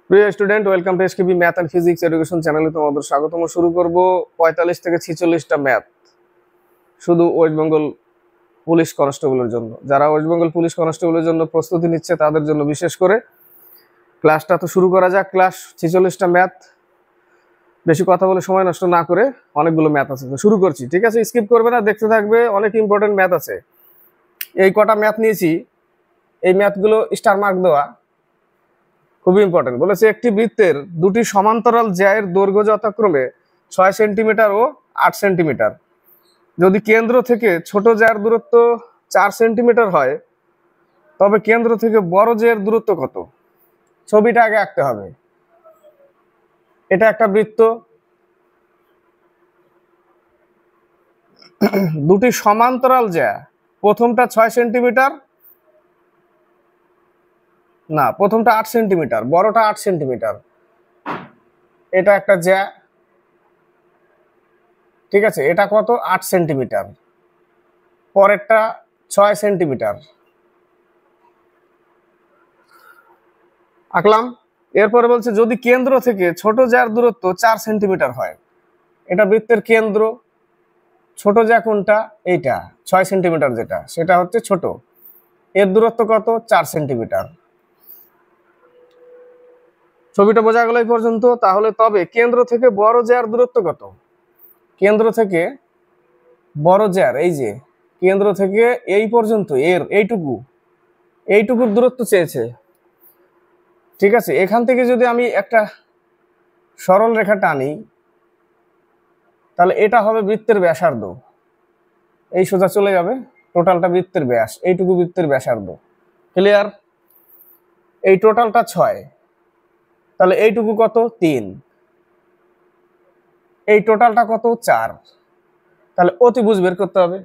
প্রিয় student, welcome to SKB math and physics education চ্যানেলে তোমাদের স্বাগতম। শুরু করব 45 থেকে 46টা ম্যাথ শুধু ওয়েস্ট বেঙ্গল পুলিশ কনস্টেবলের জন্য। যারা ওয়েস্ট বেঙ্গল পুলিশ কনস্টেবলের জন্য প্রস্তুতি নিচ্ছে তাদের জন্য বিশেষ করে। ক্লাসটা তো শুরু করা যাক। ক্লাস 46টা ম্যাথ, বেশি কথা বলে সময় নষ্ট না করে, অনেকগুলো ম্যাথ আছে তো শুরু করছি। ঠিক আছে, স্কিপ করবে না, দেখতে থাকবে, অনেক ইম্পর্টেন্ট ম্যাথ আছে। এই কটা ম্যাথ নিয়েছি, এই ম্যাথগুলো স্টার মার্ক দেওয়া, খুবই ইম্পর্টেন্ট। বলেছে একটি বৃত্তের দুটি সমান্তরাল জ্যায়ের দৈর্ঘ্য যথাক্রমে 6 সেন্টিমিটার ও 8 সেন্টিমিটার। যদি কেন্দ্র থেকে ছোট জ্যায়ের দূরত্ব 4 সেন্টিমিটার হয়, তবে কেন্দ্র থেকে বড় জ্যায়ের দূরত্ব কত? ছবিটা আগে আঁকতে হবে। এটা একটা বৃত্ত, দুটি সমান্তরাল জ্যা, প্রথমটা 6 সেন্টিমিটার, না প্রথমটা 8 সেন্টিমিটার, বড়টা 8 সেন্টিমিটার। এটা একটা জ্যা, ঠিক আছে, এটা কত? 8 সেন্টিমিটার। পরেরটা 6 সেন্টিমিটার আঁকলাম। এরপরে বলছে যদি কেন্দ্র থেকে ছোট জ্যার দূরত্ব 4 সেন্টিমিটার হয়, এটা বৃত্তের কেন্দ্র। ছোট জ্যা কোনটা? এইটা 6 সেন্টিমিটার, যেটা সেটা হচ্ছে ছোট। এর দূরত্ব কত? 4 সেন্টিমিটার। ছবিটা বোঝা গেল এই পর্যন্ত? তাহলে তবে কেন্দ্র থেকে বড় জ্যার দূরত্ব কত? কেন্দ্র থেকে বড় জ্যার, এই যে কেন্দ্র থেকে এই পর্যন্ত, এর এইটুকুর দূরত্ব চেয়েছে। ঠিক আছে, এখান থেকে যদি আমি একটা সরল রেখা টানি, তাহলে এটা হবে বৃত্তের ব্যাসার্ধ। এই সোজা চলে যাবে, টোটালটা বৃত্তের ব্যাস, এইটুকু বৃত্তের ব্যাসার্ধ। ক্লিয়ার? এই টোটালটা 6, তাহলে এইটুকু কত? 3। এই টোটালটা কত? 4। তাহলে অতিভুজ বের করতে হবে।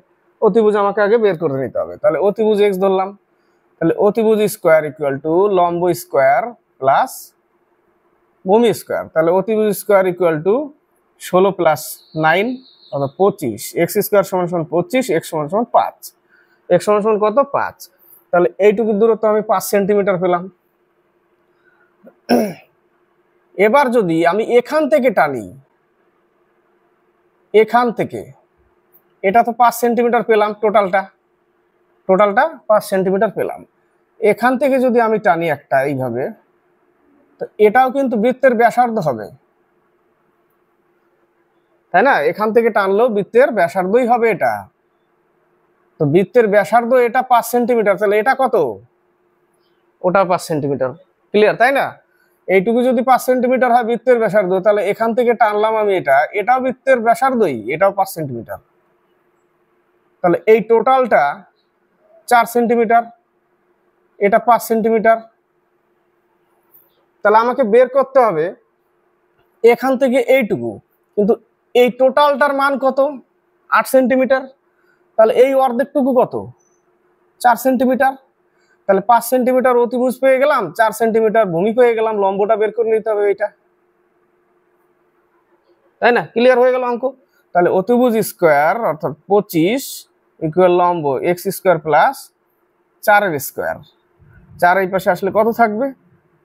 অতিভুজ আমাকে আগে বের করে নিতে হবে। তাহলে অতিভুজ এক্স ধরলাম, তাহলে অতিভুজ স্কোয়ার ইকুয়াল টু লম্ব স্কোয়ার প্লাস ভূমি স্কোয়ার। তাহলে অতিভুজ স্কোয়ার ইকুয়াল টু 16 প্লাস 9 অর্থাৎ 25। এক্স স্কোয়ার সমান সমান 25, এক্স সমান সমান 5। এক্স সমান সমান কত? 5। তাহলে এইটুকু দূরত্ব আমি 5 সেন্টিমিটার পেলাম। এবার যদি আমি এখান থেকে টানি, এখান থেকে, এটা তো 5 সেন্টিমিটার পেলাম, টোটালটা 5 সেন্টিমিটার পেলাম। এখান থেকে যদি আমি টানি একটা এইভাবে, তো এটাও কিন্তু বৃত্তের ব্যাসার্ধ হবে, তাই না? এখান থেকে টানলেও বৃত্তের ব্যাসার্ধই হবে এটা। তো বৃত্তের ব্যাসার্ধ এটা 5 সেন্টিমিটার, তাহলে এটা কত? ওটা 5 সেন্টিমিটার। ক্লিয়ার, তাই না? এইটুকু যদি 5 সেন্টিমিটার হয় বৃত্তের ব্যাসার্ধ, তাহলে এখান থেকে টানলাম আমি এটাও বৃত্তের ব্যাসার্ধই, এটাও 5 সেন্টিমিটার। তাহলে এই টোটালটা 4 সেন্টিমিটার, এটা 5 সেন্টিমিটার। তাহলে আমাকে বের করতে হবে এখান থেকে এইটুকু, কিন্তু এই টোটালটার মান কত? 8 সেন্টিমিটার। তাহলে এই অর্ধেকটুকু কত? 4 সেন্টিমিটার। তাহলে 5 সেন্টিমিটার অতিভুজ পেয়ে গেলাম, 4 সেন্টিমিটার ভূমি পেয়ে গেলাম। লম্বটা বের করে নিতে হবে এইটা, তাই না? ক্লিয়ার হয়ে গেল অঙ্ক। তাহলে অতিভুজ স্কোয়ার অর্থাৎ 25 ইকুয়াল লম্ব এক্স স্কোয়ার প্লাস 4 এর স্কোয়ার। 4 এই পাশে আসলে কত থাকবে?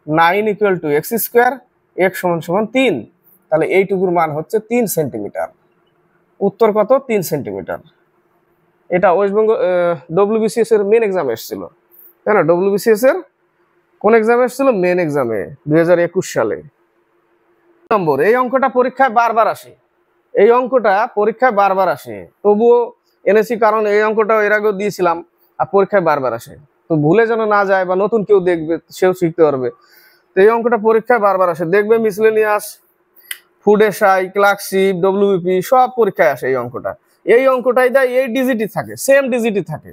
9 equal to x square, x সমান সমান 3। তাহলে এইটুকুর মান হচ্ছে 3 সেন্টিমিটার। উত্তর কত? 3 সেন্টিমিটার। এটা ওয়েস্ট বেঙ্গল ডব্লিউবিসিএস এর মেন এক্সামে এসেছিল, তাই না? ডব্লিউবিসিএস এর কোন এক্সামে এসেছিল? মেন এক্সামে 2021 সালে। নম্বর, এই অঙ্কটা পরীক্ষায় বারবার আসে, এই অঙ্কটা পরীক্ষায় বারবার আসে, তবুও এনেছি কারণ এই অঙ্কটা এর আগেও দিয়েছিলাম, আর পরীক্ষায় বারবার আসে, তো ভুলে যেন না যায় বা নতুন কেউ দেখবে সেও শিখতে পারবে। তো এই অঙ্কটা পরীক্ষায় বারবার আসে, দেখবে miscellaneous, food SI, clerkship, WBP সব পরীক্ষায় আসে এই অঙ্কটা। এই অঙ্কটাই দেয়, এই ডিজিটই থাকে, সেম ডিজিটই থাকে।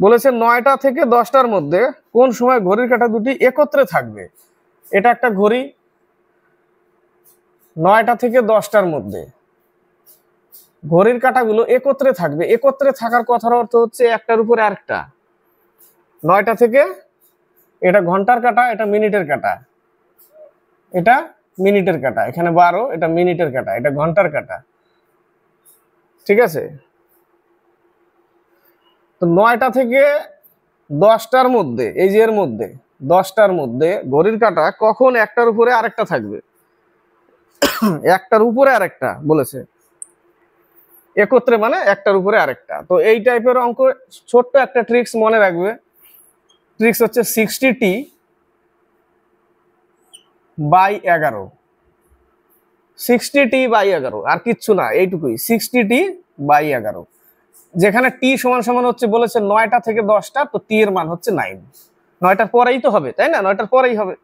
বলেছে 9টা থেকে 10টার মধ্যে কোন সময় ঘড়ির কাঁটা দুটি একত্রে থাকবে। এটা একটা ঘড়ি, 9টা থেকে 10টার মধ্যে ঘড়ির কাঁটাগুলো একত্রে থাকবে। একত্রে থাকার কথার অর্থ হচ্ছে একটার উপরে আরেকটা। 9টা থেকে, এটা ঘন্টার কাঁটা, এটা মিনিটের কাঁটা, এটা মিনিটের কাঁটা, এখানে 12, এটা মিনিটের কাঁটা, এটা ঘন্টার কাঁটা। ঠিক আছে, তো 9টা থেকে 10টার মধ্যে, এই যে এর মধ্যে 10টার মধ্যে ঘড়ির কাঁটা কখন একটার উপরে আরেকটা থাকবে? একটার উপরে আরেকটা বলেছে, একত্রে মানে একটার উপরে আরেকটা। তো এই টাইপের অঙ্ক ছোট্ট একটা ট্রিক্স মনে রাখবে। ট্রিক্স হচ্ছে 60t/11, 60t/11, আর কিচ্ছু না, এইটুকুই, 60t/11। যেখানে টি সমান সমান হচ্ছে বলেছে 9টা থেকে 10টা, তো টি এর মান হচ্ছে 9। 9টার পরেই তো হবে, তাই না? 9টার পরেই হবে।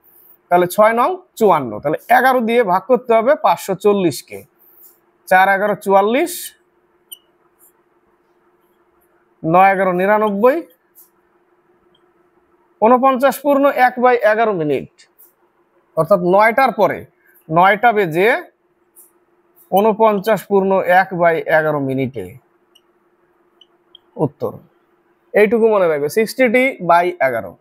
তাহলে 6 নং 54, তাহলে 11 দিয়ে ভাগ করতে হবে 540-কে। 4 11 44, 9 11 99, 49 পূর্ণ 1/11 মিনিট, অর্থাৎ 9টার পরে 9টা বেজে 49 পূর্ণ 1/11 মিনিটে উত্তর। এইটুকু মনে রাখবে, 60t/11।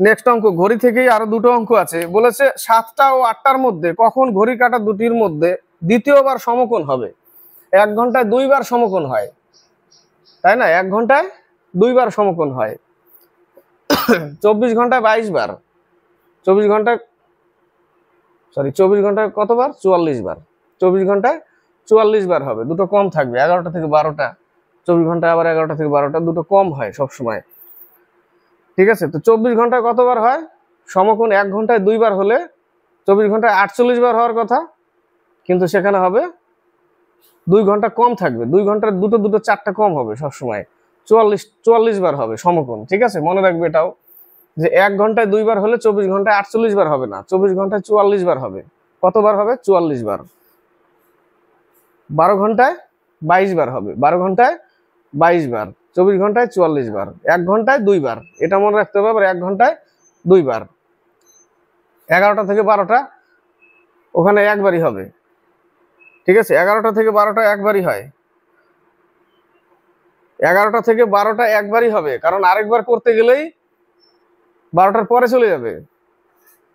নেক্সট অঙ্ক, ঘড়ি থেকেই আরো দুটো অঙ্ক আছে। বলেছে 7টা ও 8টার মধ্যে কখন ঘড়ির কাঁটা দুটির মধ্যে দ্বিতীয়বার সমকোণ হবে? 1 ঘন্টায় 2বার সমকোণ হয়, তাই না? 1 ঘন্টায় 2বার সমকোণ হয়। 24 ঘন্টায় 22 বার, 24 ঘন্টায় কতবার? 44 বার। 24 ঘন্টায় 44 বার হবে, দুটো কম থাকবে, 11টা থেকে 12টা। 24 ঘন্টায় আবার 11টা থেকে 12টা, দুটো কম হয় সব সময়, ঠিক আছে? তো 24 ঘন্টায় কতবার হয়? সমকোণ 1 ঘন্টায় 2বার হলে 24 ঘন্টায় 48 বার হওয়ার কথা, কিন্তু সেখানে হবে 2 ঘন্টা কম থাকবে, 2 ঘন্টার দুটো 4টা কম হবে সব সময়, 44 বার হবে সমকোণ, ঠিক আছে? মনে রাখবে এটাও, যে 1 ঘন্টায় 2বার হলে 24 ঘন্টায় 48 বার হবে না, 24 ঘন্টায় 44 বার হবে। কতবার হবে? 44 বার। 12 ঘন্টায় 22 বার হবে, 12 ঘন্টায় 22 বার, 24 ঘন্টায় 44 বার, 1 ঘন্টায় 2 বার, এটা মনে রাখতে হবে। আবার 1 ঘন্টায় 2 বার। 11টা থেকে 12টা ওখানে একবারই হবে, ঠিক আছে? 11টা থেকে 12টা একবারই হয়, 11টা থেকে 12টা একবারই হবে, কারণ আরেকবার করতে গেলেই 12টার পরে চলে যাবে,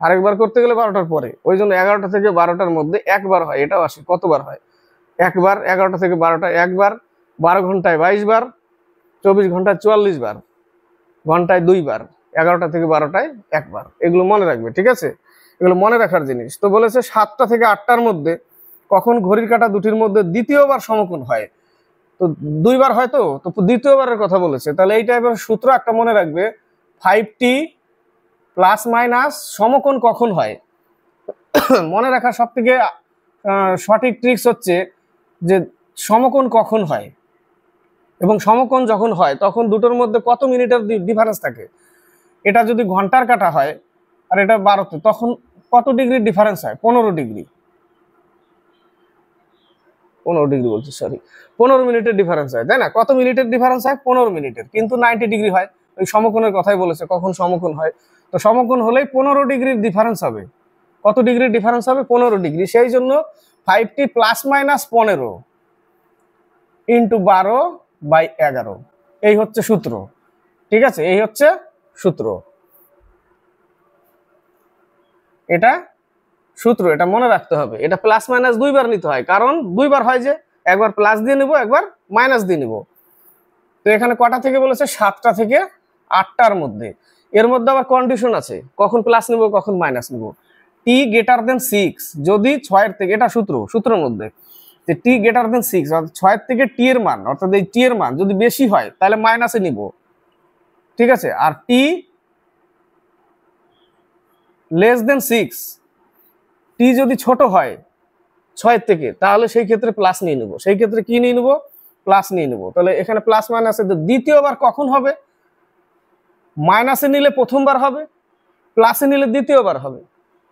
আরেকবার করতে গেলে 12টার পরে। ওই জন্য 11টা থেকে 12টার মধ্যে একবার হয়, এটাও আসে। কতবার হয়? একবার। 11টা থেকে 12টা একবার, 12 ঘন্টায় 22 বার, 24 ঘন্টায় 44 বার, ঘন্টায় 2 বার, 11টা থেকে 12টায় একবার। এগুলো মনে রাখবে, ঠিক আছে? এগুলো মনে রাখার জিনিস। তো বলেছে 7টা থেকে 8টার মধ্যে কখন ঘড়ির কাঁটা দুটির মধ্যে দ্বিতীয়বার সমকোণ হয়? তো 2বার হয়, তো দ্বিতীয়বারের কথা বলেছে। তাহলে এই টাইপের সূত্র একটা মনে রাখবে, 5t ± সমকোণ কখন হয়? মনে রাখার সব থেকে সঠিক ট্রিক্স হচ্ছে যে সমকোণ কখন হয়, এবং সমকোণ যখন হয় তখন দুটোর মধ্যে কত মিনিটের ডিফারেন্স থাকে। এটা যদি ঘন্টার কাঁটা হয় আর এটা 12তে, তখন কত ডিগ্রি ডিফারেন্স হয়? 15 ডিগ্রি, 15 ডিগ্রি বলছি, সরি, 15 মিনিটের ডিফারেন্স হয়, তাই না? কত মিনিটের ডিফারেন্স হয়? 15 মিনিটের, কিন্তু 90 ডিগ্রি হয়। ওই সমকোণের কথাই বলেছে, কখন সমকোণ হয়। তো সমকোণ হলেই 15 ডিগ্রির ডিফারেন্স হবে। কত ডিগ্রির ডিফারেন্স হবে? 15 ডিগ্রি। সেই জন্য 5t ± 15 × 12/11, এই হচ্ছে সূত্র, ঠিক আছে? এই হচ্ছে সূত্র, এটা সূত্র, এটা মনে রাখতে হবে। এটা প্লাস মাইনাস 2বার নিতে হয়, কারণ 2বার হয়, যে একবার প্লাস দিয়ে নিব, একবার মাইনাস দিয়ে নিব। তো এখানে কটা থেকে বলেছে? 7টা থেকে 8টার মধ্যে। এর মধ্যে আবার কন্ডিশন আছে, কখন প্লাস নিব, কখন মাইনাস নিব। t > 6, যদি 6-এর থেকে, এটা সূত্রের মধ্যে, যে t > 6, অর্থাৎ 6-এর থেকে t এর মান, অর্থাৎ এই t এর মান যদি বেশি হয় তাহলে মাইনাসে নিব, ঠিক আছে? আর t < 6, t যদি ছোট হয় 6-এর থেকে, তাহলে সেই ক্ষেত্রে প্লাস নিয়ে নেব। সেই ক্ষেত্রে কি নিয়ে নেব? প্লাস নিয়ে নেব। তাহলে এখানে প্লাস মাইনাসে দ্বিতীয়বার কখন হবে? মাইনাসে নিলে প্রথমবার হবে, প্লাসে নিলে দ্বিতীয়বার হবে,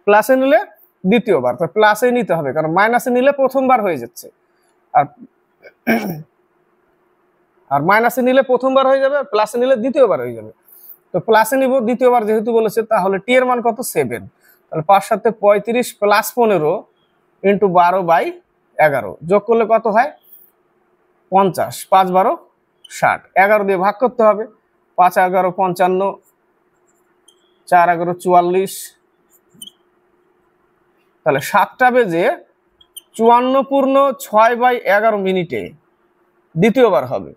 প্লাসে নিলে দ্বিতীয়বার। তো প্লাসে নিতে হবে, কারণ মাইনাসে নিলে প্রথমবার হয়ে যাচ্ছে, আর মাইনাসে নিলে প্রথমবার হয়ে যাবে, আর প্লাসে নিলে দ্বিতীয়বার হয়ে যাবে। তো প্লাসে নিব দ্বিতীয়বার যেহেতু বলেছে, তাহলে টি এর মান কত? 7। তাহলে 5 × 7 = 35 + 15 × 12/11, যোগ করলে কত হয়? 50, 5 × 12 = 60, 11 দিয়ে ভাগ করতে হবে। 5 × 11 = 55, 4 × 11 = 44, তাহলে 7টা বেজে 54 পূর্ণ 6/11 মিনিটে দ্বিতীয়বার হবে।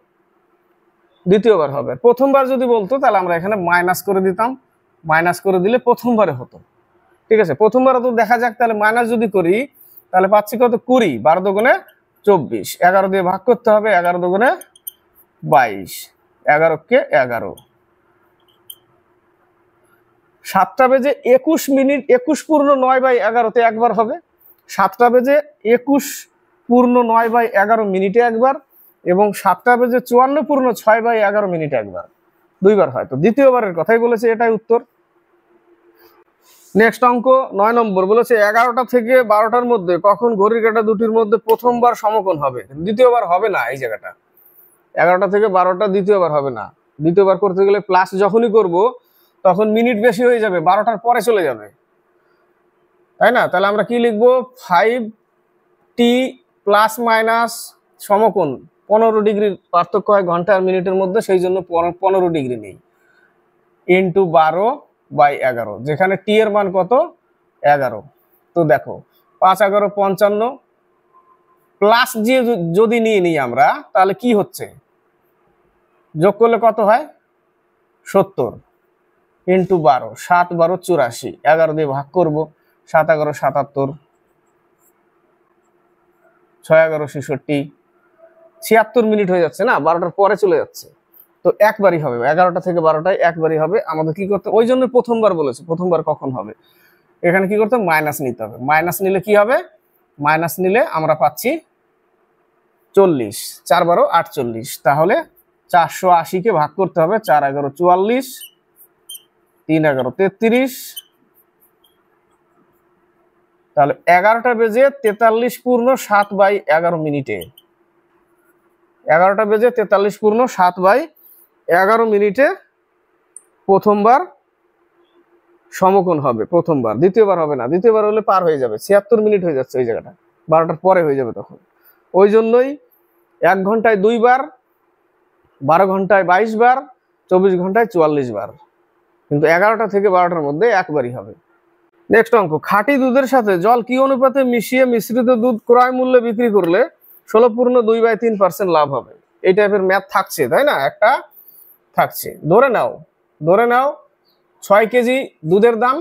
দ্বিতীয়বার হবে। প্রথমবার যদি বলতো তাহলে আমরা এখানে মাইনাস করে দিতাম, মাইনাস করে দিলে প্রথমবারে হতো। ঠিক আছে, প্রথমবার তো দেখা যাক, তাহলে মাইনাস যদি করি তাহলে পাচ্ছি কত 20, 12 দুগুণে 24, 11 দিয়ে ভাগ করতে হবে, 11 দুগুণে 22, 11 কে 11, 7টা বেজে 21 মিনিট, 21 পূর্ণ 9/11 একবার হবে, 7টা বেজে 21 পূর্ণ 9/11 মিনিটে একবার, এবং 7টা বেজে 54 পূর্ণ 6/11 মিনিটে একবার, দুইবার হয়। তো দ্বিতীয়বারের কথাই বলেছে, এটাই উত্তর। নেক্সট অঙ্ক 9 নম্বর বলেছে 11টা থেকে 12টার মধ্যে কখন ঘড়ির কাঁটা দুটির মধ্যে প্রথমবার সমকোণ হবে? দ্বিতীয়বার হবে না এই জায়গাটা, 11টা থেকে 12টা দ্বিতীয়বার হবে না। দ্বিতীয়বার করতে গেলে প্লাস যখনই করব তখন মিনিট বেশি হয়ে যাবে, 12টার পরে চলে যাবে, তাই না? তাহলে আমরা কি লিখবো, 5t প্লাস মাইনাস সমকোণ 15 ডিগ্রির পার্থক্য হয় ঘন্টা আর মিনিটের মধ্যে, সেই জন্য 15 ডিগ্রি নেই, ইন্টু 12/11, যেখানে টি এর মান কত 11। তো দেখো 5 11 55, প্লাস যে যদি নিয়ে নিই আমরা তাহলে কি হচ্ছে, যোগ করলে কত হয় 70, ইন্টু 12, 7 12 84, 11 দিয়ে ভাগ করব, 7 11 77, 6 11 66, 76 মিনিট হয়ে যাচ্ছে না, 12টার পরে চলে যাচ্ছে। তো একবারই হবে, 11টা থেকে 12টায় একবারই হবে। আমাদের কি করতে, ওই জন্য প্রথমবার বলেছে, প্রথমবার কখন হবে, এখানে কি করতে, মাইনাস নিতে হবে। মাইনাস নিলে কি হবে, মাইনাস নিলে আমরা পাচ্ছি 40, 4 12 48, তাহলে 480 কে ভাগ করতে হবে, 4 11 44, 3 11 33, তাহলে 11টা বেজে 43 পূর্ণ 7/11 মিনিটে, 11টা বেজে 43 পূর্ণ 7/11 মিনিটে প্রথমবার সমকোণ হবে, প্রথমবার। দ্বিতীয়বার হবে না, দ্বিতীয়বার হলে পার হয়ে যাবে, 76 মিনিট হয়ে যাচ্ছে ওই জায়গাটা, 12টার পরে হয়ে যাবে তখন। ওই জন্যই 1 ঘন্টায় 2 বার, 12 ঘন্টায় 22 বার, 24 ঘন্টায় 44 বার, কিন্তু 11টা থেকে 12টার মধ্যে একবারই হবে। নেক্সট অঙ্ক, খাঁটি দুধের সাথে জল কি অনুপাতে মিশিয়ে মিশ্রিত দুধ ক্রয় মূল্যে বিক্রি করলে 16.2/3% লাভ হবে? এই টাইপের ম্যাথ থাকছে, তাই না? একটা থাকছে, ধরে নাও 6 কেজি দুধের দাম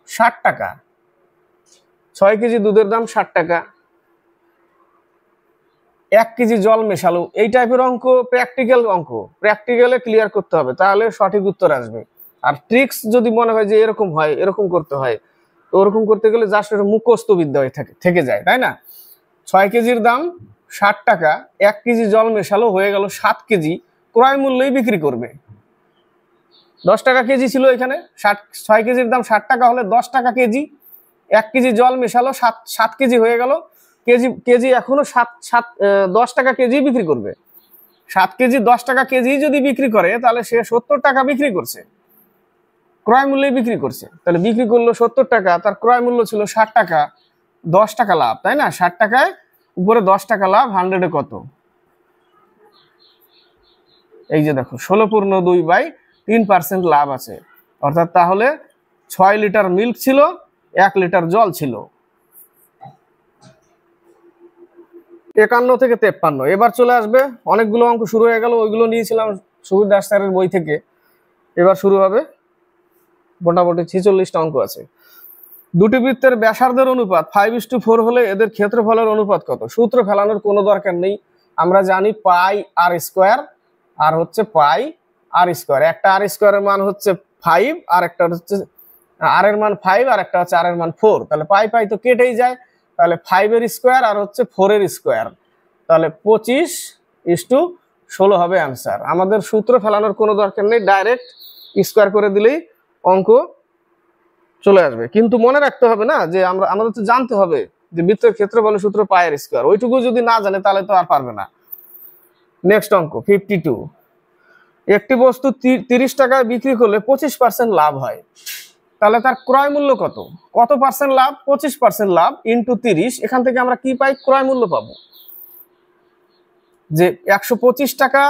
60 টাকা, 6 কেজি দুধের দাম 60 টাকা, 1 কেজি জল মেশালো। এই টাইপের অঙ্ক প্র্যাকটিক্যাল অঙ্ক, প্র্যাকটিক্যালে ক্লিয়ার করতে হবে, তাহলে সঠিক উত্তর আসবে। আর ট্রিক্স যদি মনে হয় যে এরকম হয়, এরকম করতে হয়, তো ওরকম করতে গেলে জাস্ট একটা মুখস্থ বিদ্যা হয়ে থেকে যায়, তাই না? 6 কেজির দাম 60 টাকা, 1 কেজি জল মেশালো, হয়ে গেল 7 কেজি, ক্রয় মূল্যেই বিক্রি করবে। 10 টাকা কেজি ছিল এখানে, 6 কেজির দাম 60 টাকা হলে 10 টাকা কেজি, 1 কেজি জল মেশালো, 7 কেজি হয়ে গেল, কেজি এখনো 10 টাকা কেজি বিক্রি করবে। 7 কেজি 10 টাকা কেজি যদি বিক্রি করে তাহলে সে 70 টাকা বিক্রি করছে, ক্রয় মূল্যে বিক্রি করছে। তাহলে বিক্রি করলো 70 টাকা, তার ক্রয় মূল্য ছিল 60 টাকা, 10 টাকা লাভ, তাই না? 60 টাকায় উপরে 10 টাকা লাভ, 100-এ কত? এই যে দেখো 16.2/3% লাভ আছে, অর্থাৎ তাহলে 6 লিটার মিল্ক ছিল, 1 লিটার জল ছিল। 51 থেকে 53, এবার চলে আসবে, অনেকগুলো অঙ্ক শুরু হয়ে গেল, ওইগুলো নিয়েছিলাম সুবীর দাস স্যারের বই থেকে, এবার শুরু হবে। মোটামুটি 46টা অঙ্ক আছে। দুটি বৃত্তের ব্যাসার্ধের অনুপাত 5:4 হলে এদের ক্ষেত্রফলের অনুপাত কত? সূত্র ফেলানোর কোনো দরকার নেই, আমরা জানি পাই আর স্কোয়ার, আর হচ্ছে পাই আর স্কোয়ার। একটা আর স্কোয়ারের মান হচ্ছে 5, আর একটা হচ্ছে আর এর মান 5, আর একটা হচ্ছে আর এর মান 4। তাহলে পাই তো কেটেই যায়, তাহলে 5 এর স্কোয়ার আর হচ্ছে 4 এর স্কোয়ার, তাহলে 25:16 হবে অ্যান্সার। আমাদের সূত্র ফেলানোর কোনো দরকার নেই, ডাইরেক্ট স্কোয়ার করে দিলেই অঙ্ক চলে আসবে। কিন্তু মনে রাখতে হবে না যে আমাদের তো জানতে হবে যে বৃত্তের ক্ষেত্রফলের সূত্র পাই আর স্কোয়ার, ওইটুকু যদি না জানে তাহলে তো আর পারবে না। নেক্সট অঙ্ক 52, একটি বস্তু 30 টাকায় বিক্রি করলে 25% লাভ হয়, তাহলে তার ক্রয় মূল্য কত? কত পার্সেন্ট লাভ? 25% লাভ ইন্টু 30, এখান থেকে আমরা কি পাই? ক্রয় মূল্য পাবো। যে 125 টাকা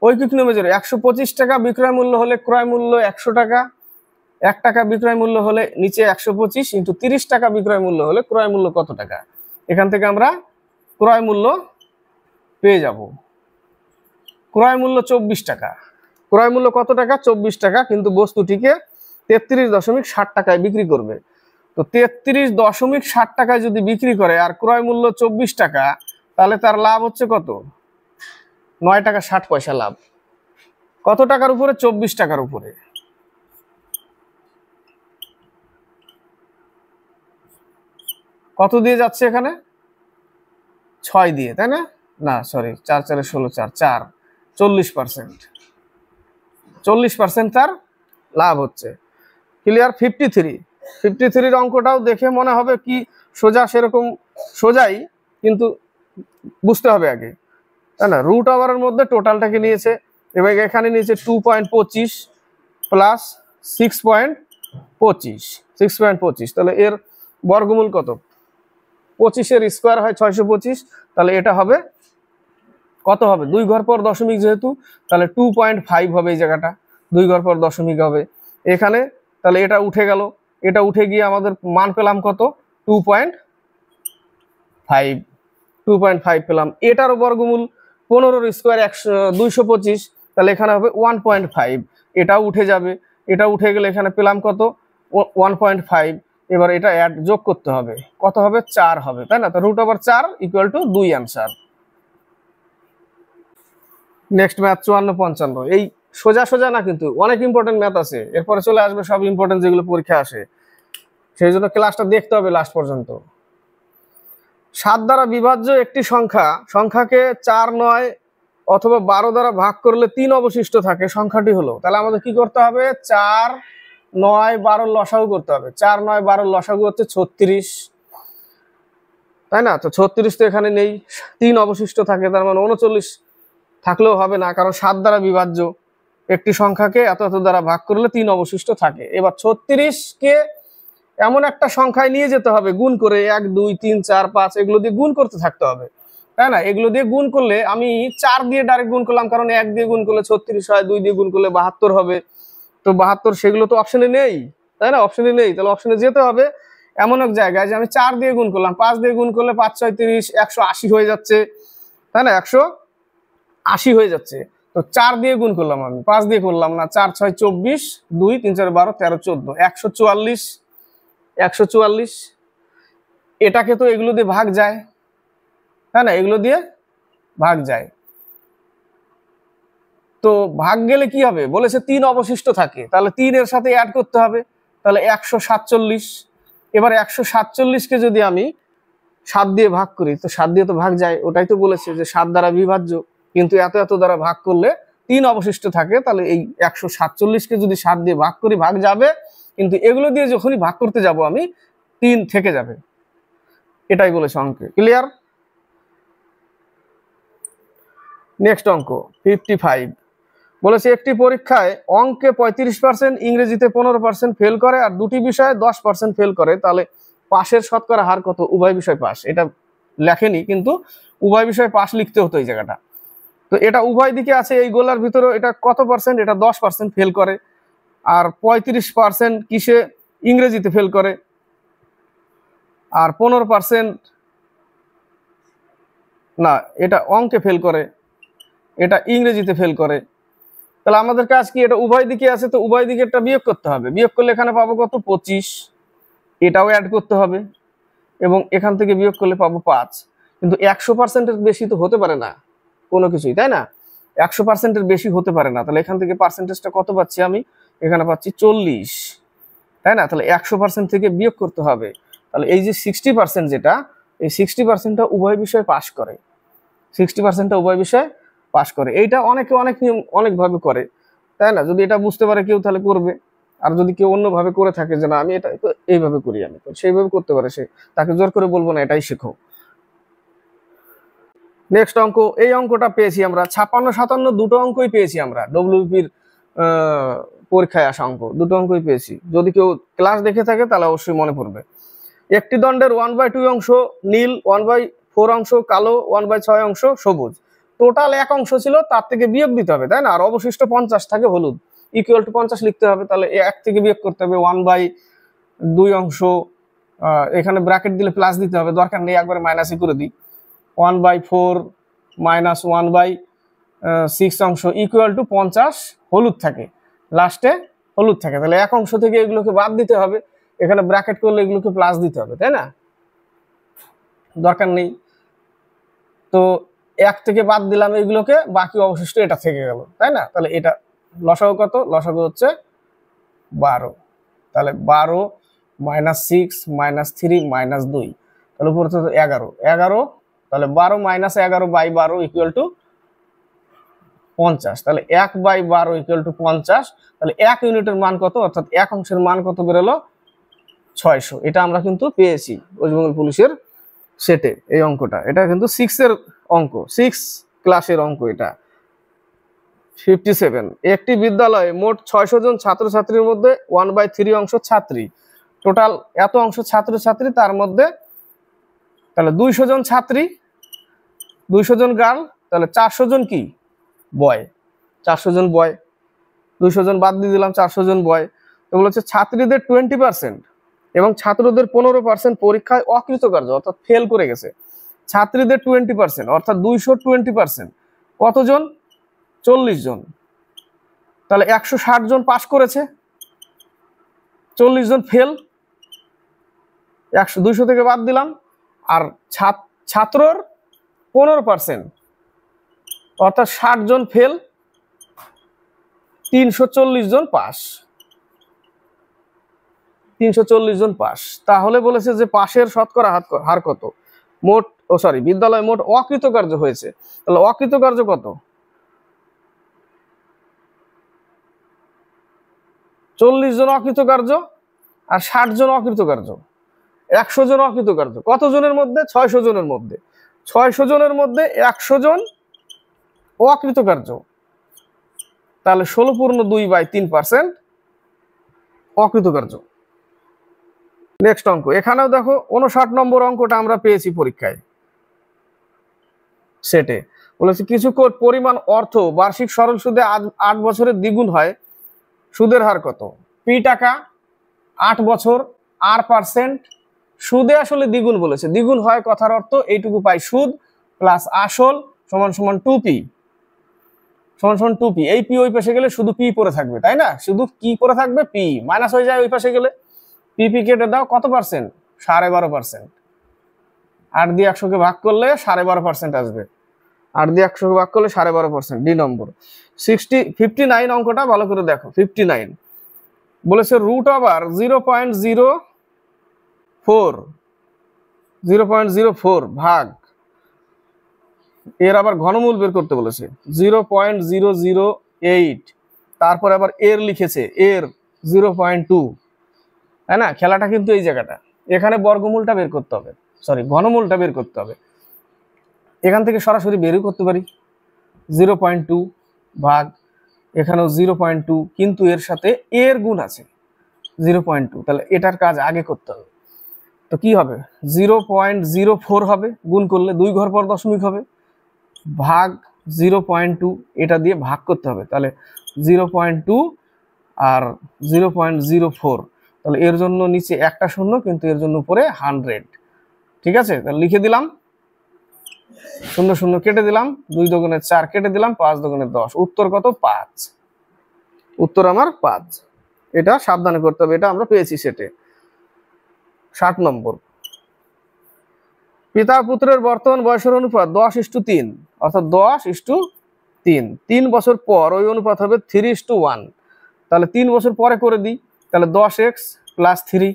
ঐকিক নিয়মে 125 টাকা বিক্রয় মূল্য হলে ক্রয় মূল্য 100 টাকা, 1 টাকা বিক্রয় মূল্য হলে নিচে 125 ইন্টু 30 টাকা বিক্রয় মূল্য হলে ক্রয় মূল্য কত টাকা? এখান থেকে আমরা ক্রয় মূল্য পেয়ে যাব। ক্রয় মূল্য 24 টাকা। ক্রয় মূল্য কত টাকা? 24 টাকা, কিন্তু বস্তুটিকে 33.60 টাকায় বিক্রি করবে। তো 33.60 টাকায় যদি বিক্রি করে আর ক্রয় মূল্য 24 টাকা, তাহলে তার লাভ হচ্ছে কত? 9 টাকা 60 পয়সা লাভ। কত টাকার উপরে? 24 টাকার উপরে। কত দিয়ে যাচ্ছে এখানে? 6 দিয়ে, তাই না? না সরি, 4 4 16 4 4 40%। 40% তার লাভ হচ্ছে। ক্লিয়ার? 53 অঙ্কটাও দেখে মনে হবে কি সোজা, সেরকম সোজাই, কিন্তু বুঝতে হবে আগে, তাই না? রুট ওভারের মধ্যে টোটালটাকে নিয়েছে, এবং এখানে নিয়েছে 2.25 প্লাস 6.25। তাহলে এর বর্গমূল কত? 25-এর স্কোয়ার হয় 625। তাহলে এটা হবে কত হবে? 2 ঘর পর দশমিক যেহেতু, তাহলে 2.5 হবে। এই জায়গাটা 2 ঘর পর দশমিক হবে এখানে। তাহলে এটা উঠে গেল, এটা উঠে গিয়ে আমাদের মান পেলাম কত? 2.5 পেলাম। এটারও বর্গমূল 15-এর স্কোয়ার 225। তাহলে এখানে হবে 1.5। এটাও উঠে যাবে, এটা উঠে গেলে এখানে পেলাম কত? 1.5। এবার এটা যোগ করতে হবে, কত হবে? 4 হবে, তাই না? তো root over 4 equal to 2 answer. Next math 54-55। এই সোজা সোজা না, কিন্তু অনেক ইম্পর্টেন্ট ম্যাথ আছে, এরপরে চলে আসবে সব ইম্পর্টেন্ট যেগুলো পরীক্ষা আসে, সেই জন্য ক্লাসটা দেখতে হবে লাস্ট পর্যন্ত। 7 দ্বারা বিভাজ্য একটি সংখ্যাকে 4, 9 অথবা 12 দ্বারা ভাগ করলে 3 অবশিষ্ট থাকে, সংখ্যাটি হলো। তাহলে আমাদের কি করতে হবে? 4, 9, 12 লসাগু করতে হবে। 4, 9, 12 লসাগু হচ্ছে 36, তাই না? তো 36 তো এখানে নেই, 3 অবশিষ্ট থাকে, তার মানে 39 থাকলেও হবে না, কারণ 7 দ্বারা বিভাজ্য একটি সংখ্যাকে এত এত দ্বারা ভাগ করলে 3 অবশিষ্ট থাকে। এবার 36কে এমন একটা সংখ্যায় নিয়ে যেতে হবে গুণ করে, 1, 2, 3, 4, 5 এগুলো দিয়ে গুণ করতে থাকতে হবে, তাই না? এগুলো দিয়ে গুণ করলে আমি 4 দিয়ে ডাইরেক্ট গুণ করলাম, কারণ 1 দিয়ে গুণ করলে 36 হয়, 2 দিয়ে গুণ করলে 72 হবে। তো 72 সেগুলো তো অপশনে নেই, তাই না? অপশনে নেই, তাহলে অপশনে যেতে হবে এমন এক জায়গায় যে আমি 4 দিয়ে গুণ করলাম, 5 দিয়ে গুণ করলে 5, 6, 30, 180 হয়ে যাচ্ছে, তাই না? 180 হয়ে যাচ্ছে। তো 4 দিয়ে গুণ করলাম, আমি 5 দিয়ে করলাম না। 4, 6, 24, 2, 3, 4, 12, 13, 14, 144। এটাকে তো এগুলো দিয়ে ভাগ যায়, তাই না? এগুলো দিয়ে ভাগ যায়। তো ভাগ গেলে কি হবে? বলেছে 3 অবশিষ্ট থাকে, তাহলে 3 এর সাথে অ্যাড করতে হবে, তাহলে 147। এবার 147কে যদি আমি 7 দিয়ে ভাগ করি, তো 7 দিয়ে তো ভাগ যায়, ওটাই তো বলেছে যে 7 দ্বারা বিভাজ্য, কিন্তু এত এত দ্বারা ভাগ করলে 3 অবশিষ্ট থাকে। তাহলে এই 147কে যদি 7 দিয়ে ভাগ করি, ভাগ যাবে, কিন্তু এগুলো দিয়ে যখনই ভাগ করতে যাব আমি 3 থেকে যাবে, এটাই বলেছে অঙ্কে। ক্লিয়ার? নেক্সট অঙ্ক 55 বলেছে একটি পরীক্ষায় অঙ্কে 35%, ইংরেজিতে 15% ফেল করে, আর দুটি বিষয়ে 10% ফেল করে, তাহলে পাশের শতকরা হার কত? উভয় বিষয় পাস। এটা লেখেনি, কিন্তু উভয় বিষয় পাস লিখতে হতো এই জায়গাটা। তো এটা উভয় দিকে আছে, এই গোলার ভিতরে এটা কত পার্সেন্ট? এটা 10% ফেল করে। আর 35% কিসে? ইংরেজিতে ফেল করে। আর 15% না, এটা অঙ্কে ফেল করে, এটা ইংরেজিতে ফেল করে। তাহলে আমাদের কাজ কি? এটা উভয় দিকে আছে, তো উভয় দিকে একটা বিয়োগ করতে হবে। বিয়োগ করলে এখানে পাবো কত? 25। এটাও অ্যাড করতে হবে, এবং এখান থেকে বিয়োগ করলে পাবো 5। কিন্তু 100%-এর বেশি তো হতে পারে না কোনো কিছুই, তাই না? 100%-এর বেশি হতে পারে না। তাহলে এখান থেকে পার্সেন্টেজটা কত পাচ্ছি আমি? এখানে পাচ্ছি 40, তাই না? তাহলে 100% থেকে বিয়োগ করতে হবে। তাহলে এই যে 60% যেটা, এই 60%টা উভয় বিষয়ে পাস করে। 60%টা উভয় বিষয়ে পাস করে। এইটা অনেকে অনেক নিয়ম অনেকভাবে করে, তাই না? যদি এটা বুঝতে পারে কেউ তাহলে করবে, আর যদি কেউ অন্যভাবে করে থাকে যে না আমি এটা এইভাবে করি, আমি সেইভাবে করতে পারে, সে তাকে জোর করে বলবো না এটাই শেখো। নেক্সট অঙ্ক, এই অঙ্কটা পেয়েছি আমরা 56, 57 দুটো অঙ্কই পেয়েছি আমরা। ডব্লিউপির পরীক্ষায় আসা অঙ্ক দুটো অঙ্কই পেয়েছি। যদি কেউ ক্লাস দেখে থাকে তাহলে অবশ্যই মনে পড়বে। একটি দণ্ডের 1/2 অংশ নীল, 1/4 অংশ কালো, 1/6 অংশ সবুজ। টোটাল 1 অংশ ছিল, তার থেকে বিয়োগ দিতে হবে, তাই না? আর অবশিষ্ট 50 থাকে হলুদ, ইকুয়াল টু 50 লিখতে হবে। তাহলে 1 থেকে বিয়োগ করতে হবে 1/2 অংশ, এখানে ব্র্যাকেট দিলে প্লাস দিতে হবে, দরকার নেই, একবারে মাইনাসই করে দিই। 1/4 - 1/2 6 অংশ ইকুয়াল টু 50 হলুদ থাকে, লাস্টে হলুদ থাকে, তাহলে এক অংশ থেকে এগুলোকে বাদ দিতে হবে, এখানে ব্র্যাকেট করলে এগুলোকে প্লাস দিতে হবে, তাই না? দরকার নেই, তো এক থেকে বাদ দিলাম এগুলোকে, বাকি অবশিষ্ট এটা থেকে গেল, তাই না? তাহলে এটা লসাগু কত? লসাগু হচ্ছে 12, তাহলে 12 - 6 - 3 - 2, তাহলে উপরে তো 11, তাহলে 12 - 11/12 ইকুয়াল টু 50, তাহলে 1/12 ইকুয়াল টু 50, তাহলে 1 ইউনিটের মান কত, অর্থাৎ এক অংশের মান কত বেরোলো? 600। এটা আমরা কিন্তু পেয়েছি ওয়েস্ট বেঙ্গল পুলিশের সেটে, এই অঙ্কটা, এটা কিন্তু 6 এর অঙ্ক, 6 ক্লাসের অঙ্ক এটা। 57, একটি বিদ্যালয়ে মোট 600 জন ছাত্রছাত্রীর মধ্যে 1/3 অংশ ছাত্রী, টোটাল এত অংশ ছাত্রছাত্রী, তার মধ্যে তাহলে 200 জন ছাত্রী, 200 জন গার্ল, তাহলে 400 জন কি বয়, 400 জন বয়, 200 জন বাদ দিয়ে দিলাম, 400 জন বয়। এগুলো হচ্ছে ছাত্রীদের 20% এবং ছাত্রদের 15% পরীক্ষায় অকৃতকার্য অর্থাৎ ফেল করে গেছে। ছাত্রীদের 20% অর্থাৎ 220%, কতজন? 40 জন, তাহলে 160 জন পাস করেছে, 40 জন ফেল, 200 থেকে বাদ দিলাম, আর ছাত্রর 15% অর্থাৎ 60 জন ফেল, 340 জন পাস, 340 জন পাস। তাহলে বলেছে যে পাশের শতকরা হার কত? মোট বিদ্যালয়ে মোট অকৃতকার্য হয়েছে, তাহলে অকৃতকার্য কত? 40 জন অকৃতকার্য আর 60 জন অকৃতকার্য, 100 জন অকৃতকার্য, কত জনের মধ্যে? 600 জনের মধ্যে, 600 জনের মধ্যে 100 জন অকৃতকার্য, তাহলে 16.2/3% অকৃতকার্য। নেক্সট অঙ্ক, এখানেও দেখো 59 নম্বর অঙ্কটা আমরা পেয়েছি পরীক্ষায় সেটে, বলেছে কিছু পরিমাণ অর্থ বার্ষিক সরল সুদে 8 বছরের দ্বিগুণ হয়, সুদের হার কত? পি টাকা, 8 বছর, R%, সুদে আসলে দ্বিগুণ বলেছে, দ্বিগুণ হয় কথার অর্থ এইটুকু পাই, সুদ প্লাস আসল সমান সমান 2p, সমান সমান 2p। এই পি ওই পাশে গেলে শুধু পি পড়ে থাকবে, তাই না? শুধু কি পড়ে থাকবে? পি, মাইনাস হয়ে যায় ওই পাশে গেলে, পি কেটে দাও, কত পার্সেন্ট? 12.5%। 8 দিয়ে 100কে ভাগ করলে 12.5% আসবে, 8 দিয়ে 100কে ভাগ করলে 12.5%, ডি নম্বর। 59 অঙ্কটা ভালো করে দেখো, 59 বলেছে রুট ওভার 0.04 ভাগ, এর আবার ঘনমূল বের করতে বলেছে 0.008, তারপরে আবার এর লিখেছে এর 0.2, তাই না? খেলাটা কিন্তু এই জায়গাটা, এখানে বর্গমূলটা বের করতে হবে, ঘনমূলটা বের করতে হবে, এখান থেকে সরাসরি বেরও করতে পারি, 0.2 ভাগ, এখানেও 0.2, কিন্তু এর সাথে এর গুণ আছে 0.2, তাহলে এটার কাজ আগে করতে হবে। তো কি হবে? 0.04 হবে, গুণ করলে 2 ঘর পর দশমিক হবে, ভাগ 0.2, এটা দিয়ে ভাগ করতে হবে, তাহলে 0.2 আর 0.04, তাহলে এর জন্য নিচে একটা শূন্য, কিন্তু এর জন্য উপরে 100, ঠিক আছে? তাহলে লিখে দিলাম, 0 0 কেটে দিলাম, 2 দুগুণে 4 কেটে দিলাম, 5 দুগুণে 10, উত্তর কত? 5, উত্তর আমার 5। এটা সাবধানে করতে হবে, এটা আমরা পেয়েছি সেটে। 60 নম্বর, পিতা পুত্রের বর্তমান বয়সের অনুপাত 10:3, অর্থাৎ 10:3, 3 বছর পর ওই অনুপাত হবে 3:1, তাহলে 3 বছর পরে করে দিই, তাহলে 10x + 3,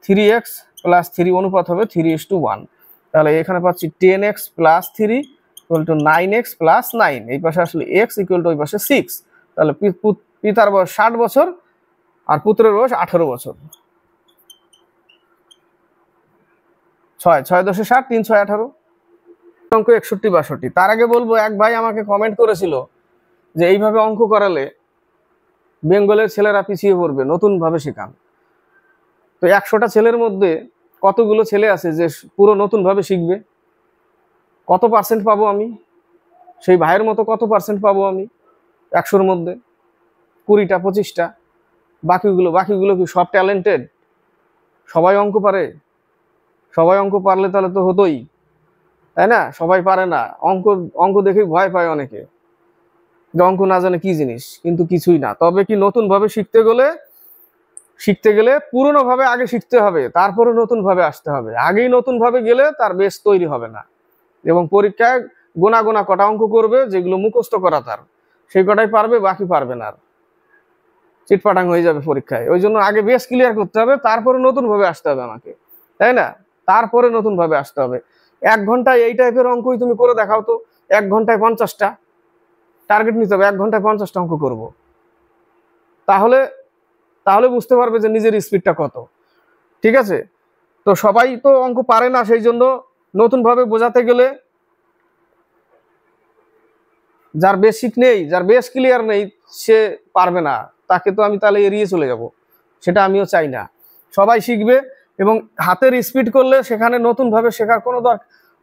3x + 3 অনুপাত হবে 3:1, তাহলে এখানে পাচ্ছি 10x + 3 = 9x + 9, এই পাশে আসলে x = ওই পাশে 6, তাহলে পিতার বয়স 60 বছর আর পুত্রের বয়স 18 বছর। 6 6 10 60, 3 6 18, অঙ্ক 61 62। তার আগে বলবো, এক ভাই আমাকে কমেন্ট করেছিল যে এইভাবে অঙ্ক করালে বেঙ্গলের ছেলেরা পিছিয়ে পড়বে, নতুন ভাবে শেখান। তো 100টা ছেলের মধ্যে কতগুলো ছেলে আছে যে পুরো নতুন ভাবে শিখবে? কত পার্সেন্ট পাবো আমি? সেই ভাইয়ের মতো কত পার্সেন্ট পাবো আমি 100-র মধ্যে? 20টা 25টা, বাকিগুলো কি সব ট্যালেন্টেড? সবাই অঙ্ক পারে? সবাই অঙ্ক পারলে তাহলে তো হতোই, তাই না? সবাই পারে না, অঙ্ক দেখে ভয় পায় অনেকে, যে অঙ্ক না জানে কি জিনিস, কিন্তু কিছুই না। তবে কি নতুন ভাবে শিখতে গেলে পুরনো ভাবে আগে শিখতে হবে, তারপরে নতুন ভাবে আসতে হবে। আগেই নতুন ভাবে গেলে তার বেস তৈরি হবে না, এবং পরীক্ষায় গোনা গোনা কটা অঙ্ক করবে, যেগুলো মুখস্থ করা তার সেই কটাই পারবে, বাকি পারবে না, চিটপাটাং হয়ে যাবে পরীক্ষায়। ওই জন্য আগে বেস ক্লিয়ার করতে হবে, তারপরে নতুন ভাবে আসতে হবে আমাকে, তাই না? তারপরে নতুন ভাবে আসতে হবে। 1 ঘন্টায় এই টাইপের অঙ্কই তুমি করে দেখাও তো, 1 ঘন্টায় 50টা টার্গেট নিতে হবে, 1 ঘন্টায় 50টা অঙ্ক করব। তাহলে তাহলে বুঝতে পারবে যে নিজের স্পিডটা কত। ঠিক আছে? তো সবাই তো অঙ্ক পারে না, সেই জন্য নতুন ভাবে বোঝাতে গেলে যার বেসিক নেই, যার বেস ক্লিয়ার নেই, সে পারবে না। তাকে তো আমি তাহলে এড়িয়ে চলে যাব, সেটা আমিও চাই না। সবাই শিখবে, এবং হাতের স্পিড করলে সেখানে নতুন ভাবে শেখার কোনো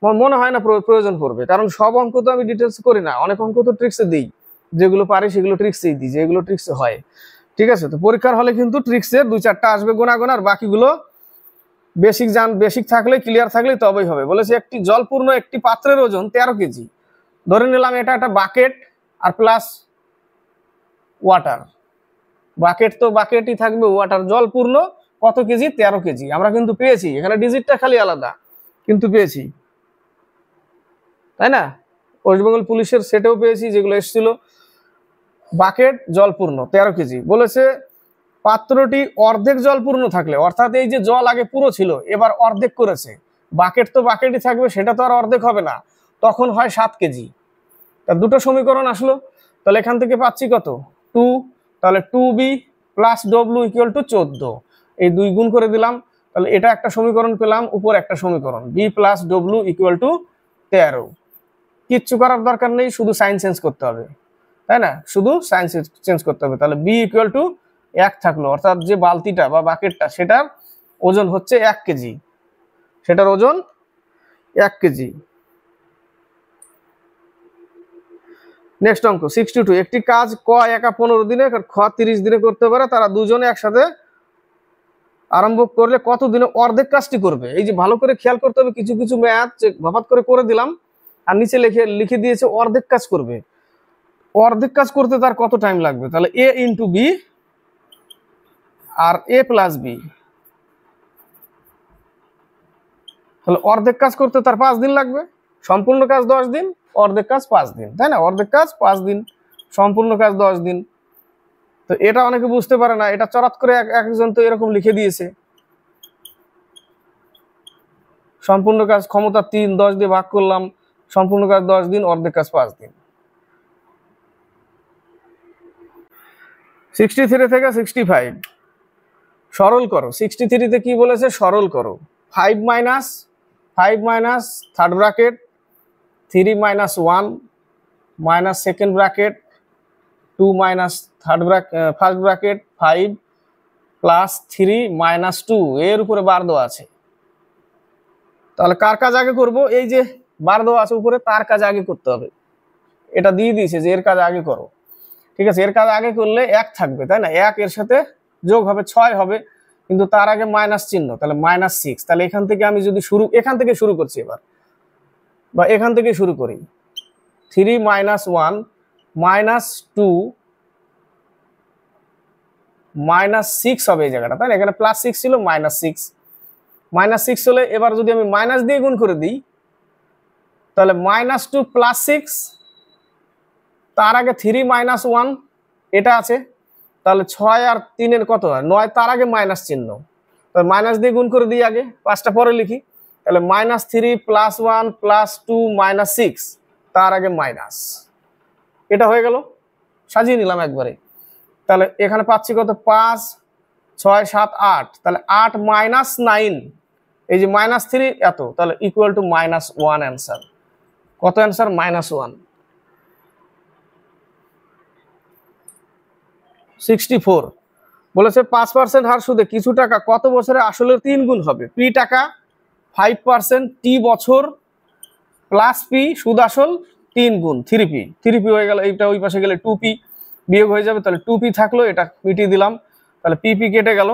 মনে হয় না প্রয়োজন পড়বে। কারণ সব অঙ্ক তো আমি ডিটেলস করি না, অনেক অঙ্ক তো ট্রিক্সে দিই, যেগুলো পারি সেগুলো ট্রিক্সেই দিই, যেগুলো ট্রিক্সে হয়। ঠিক আছে? তো পরীক্ষার হলে কিন্তু ট্রিক্সের 2-4টা আসবে গোনা গোনা, আর বাকিগুলো বেসিক থাকলে, ক্লিয়ার থাকলে তবেই হবে। বলেছে একটি জলপূর্ণ একটি পাত্রের ওজন 13 কেজি। ধরে নিলাম এটা একটা বাকেট আর প্লাস ওয়াটার। বাকেট তো বাকেটই থাকবে, ওয়াটার জলপূর্ণ কত কেজি? 13 কেজি। আমরা কিন্তু পেয়েছি, এখানে ডিজিটটা খালি আলাদা, কিন্তু পেয়েছি, তাই না? ওয়েস্ট বেঙ্গল পুলিশের সেটেও পেয়েছি, যেগুলো এসেছিল। বাকেট জলপূর্ণ 13 কেজি। বলেছে পাত্রটি অর্ধেক জলপূর্ণ থাকলে, অর্থাৎ এই যে জল আগে পুরো ছিল, এবার অর্ধেক করেছে। বাকেট তো বাকেটই থাকবে, সেটা তো আর অর্ধেক হবে না, তখন হয় 7 কেজি। তার দুটো সমীকরণ আসলো। তাহলে এখান থেকে পাচ্ছি কত? 2। তাহলে 2b plus W equal to 14। এই 2 গুণ করে দিলাম, তাহলে এটা একটা সমীকরণ পেলাম, উপর একটা সমীকরণ b plus W equal to 13। কিচ্ছু করার দরকার নেই, শুধু সাইন চেঞ্জ করতে হবে, তাই না? শুধু সাইন চেঞ্জ করতে হবে। তাহলে b ইকুয়াল টু 1 থাকলো, অর্থাৎ যে বালতিটা বা বাকেটটা, সেটার ওজন হচ্ছে 1 কেজি, সেটার ওজন 1 কেজি। নেক্সট অঙ্ক 62। একটি কাজ ক একা 15 দিনে, খ 30 দিনে করতে পারে, তারা দুজনে একসাথে আরম্ভ করলে কত দিনে অর্ধেক কাজটি করবে? এই যে ভালো করে খেয়াল করতে হবে, কিছু কিছু ম্যাথ ভাবাত করে দিলাম, আর নিচে লিখে দিয়েছে অর্ধেক কাজ করবে। অর্ধেক কাজ করতে তার কত টাইম লাগবে? তাহলে a ইন্টু বি আর a প্লাস বি। তাহলে অর্ধেক কাজ করতে তার 5 দিন লাগবে। সম্পূর্ণ কাজ 10 দিন, অর্ধেক কাজ 5 দিন, তাই না? অর্ধেক কাজ 5 দিন, সম্পূর্ণ কাজ 10 দিন। তো এটা অনেকে বুঝতে পারে না, এটা চরাত করে একজন তো এরকম লিখে দিয়েছে, সম্পূর্ণ কাজ ক্ষমতা 3, 10 দিয়ে ভাগ করলাম, সম্পূর্ণ কাজ 10 দিন, অর্ধেক কাজ 5 দিন। 63 থেকে 65 সরল করো। 63 তে কি বলেছে? সরল করো। 5 minus third bracket 3 minus 1 minus second bracket 2 minus first bracket 5 plus 3 minus 2, এর উপরে বার দেওয়া আছে। তাহলে কার কাজ আগে করব? এই যে বার দেওয়া আছে উপরে, তার কাজ আগে করতে হবে। এটা দিয়ে দিয়েছে যে এর কাজ আগে করো। ঠিক আছে? এর কাজ আগে করলে 1 থাকবে, তাই না? 1 এর সাথে যোগ হবে 6 হবে, কিন্তু তার আগে মাইনাস চিহ্ন, তাহলে -6। তাহলে এখান থেকে আমি যদি এখান থেকে শুরু করছি এবার, বা এখান থেকে শুরু করি। 3 মাইনাস 1 মাইনাস 2 -6 হবে এই জায়গাটা, তাই না? এখানে +6 ছিল, -6 হলে এবার যদি আমি মাইনাস দিয়ে গুণ করে দিই, তাহলে -2 +6, তার আগে 3 মাইনাস 1 এটা আছে, তাহলে 6 আর 3 এর কত হয়? 9, তার আগে মাইনাস চিহ্ন, তাহলে মাইনাস দিয়ে গুণ করে দিই আগে, 5টা পরে লিখি। তাহলে -3 + 1 + 2 -6, তার আগে মাইনাস, এটা হয়ে গেল, সাজিয়ে নিলাম একবারে। তাহলে এখানে পাচ্ছি কত? 5, 6, 7, 8, তাহলে 8 মাইনাস 9, এই যে -3 এত, তাহলে ইকুয়াল টু -1 অ্যান্সার। কত অ্যান্সার? -1। 64 বলেছে 5% হার সুদে কিছু টাকা কত বছরে আসলের 3 গুণ হবে? পি টাকা 5%, টি বছর প্লাস পি সুদ আসল 3 গুণ 3p হয়ে গেল। এইটা ওই পাশে গেলে 2p বিয়োগ হয়ে যাবে, তাহলে 2p থাকলো, এটা মিটিয়ে দিলাম। তাহলে পিপি কেটে গেল,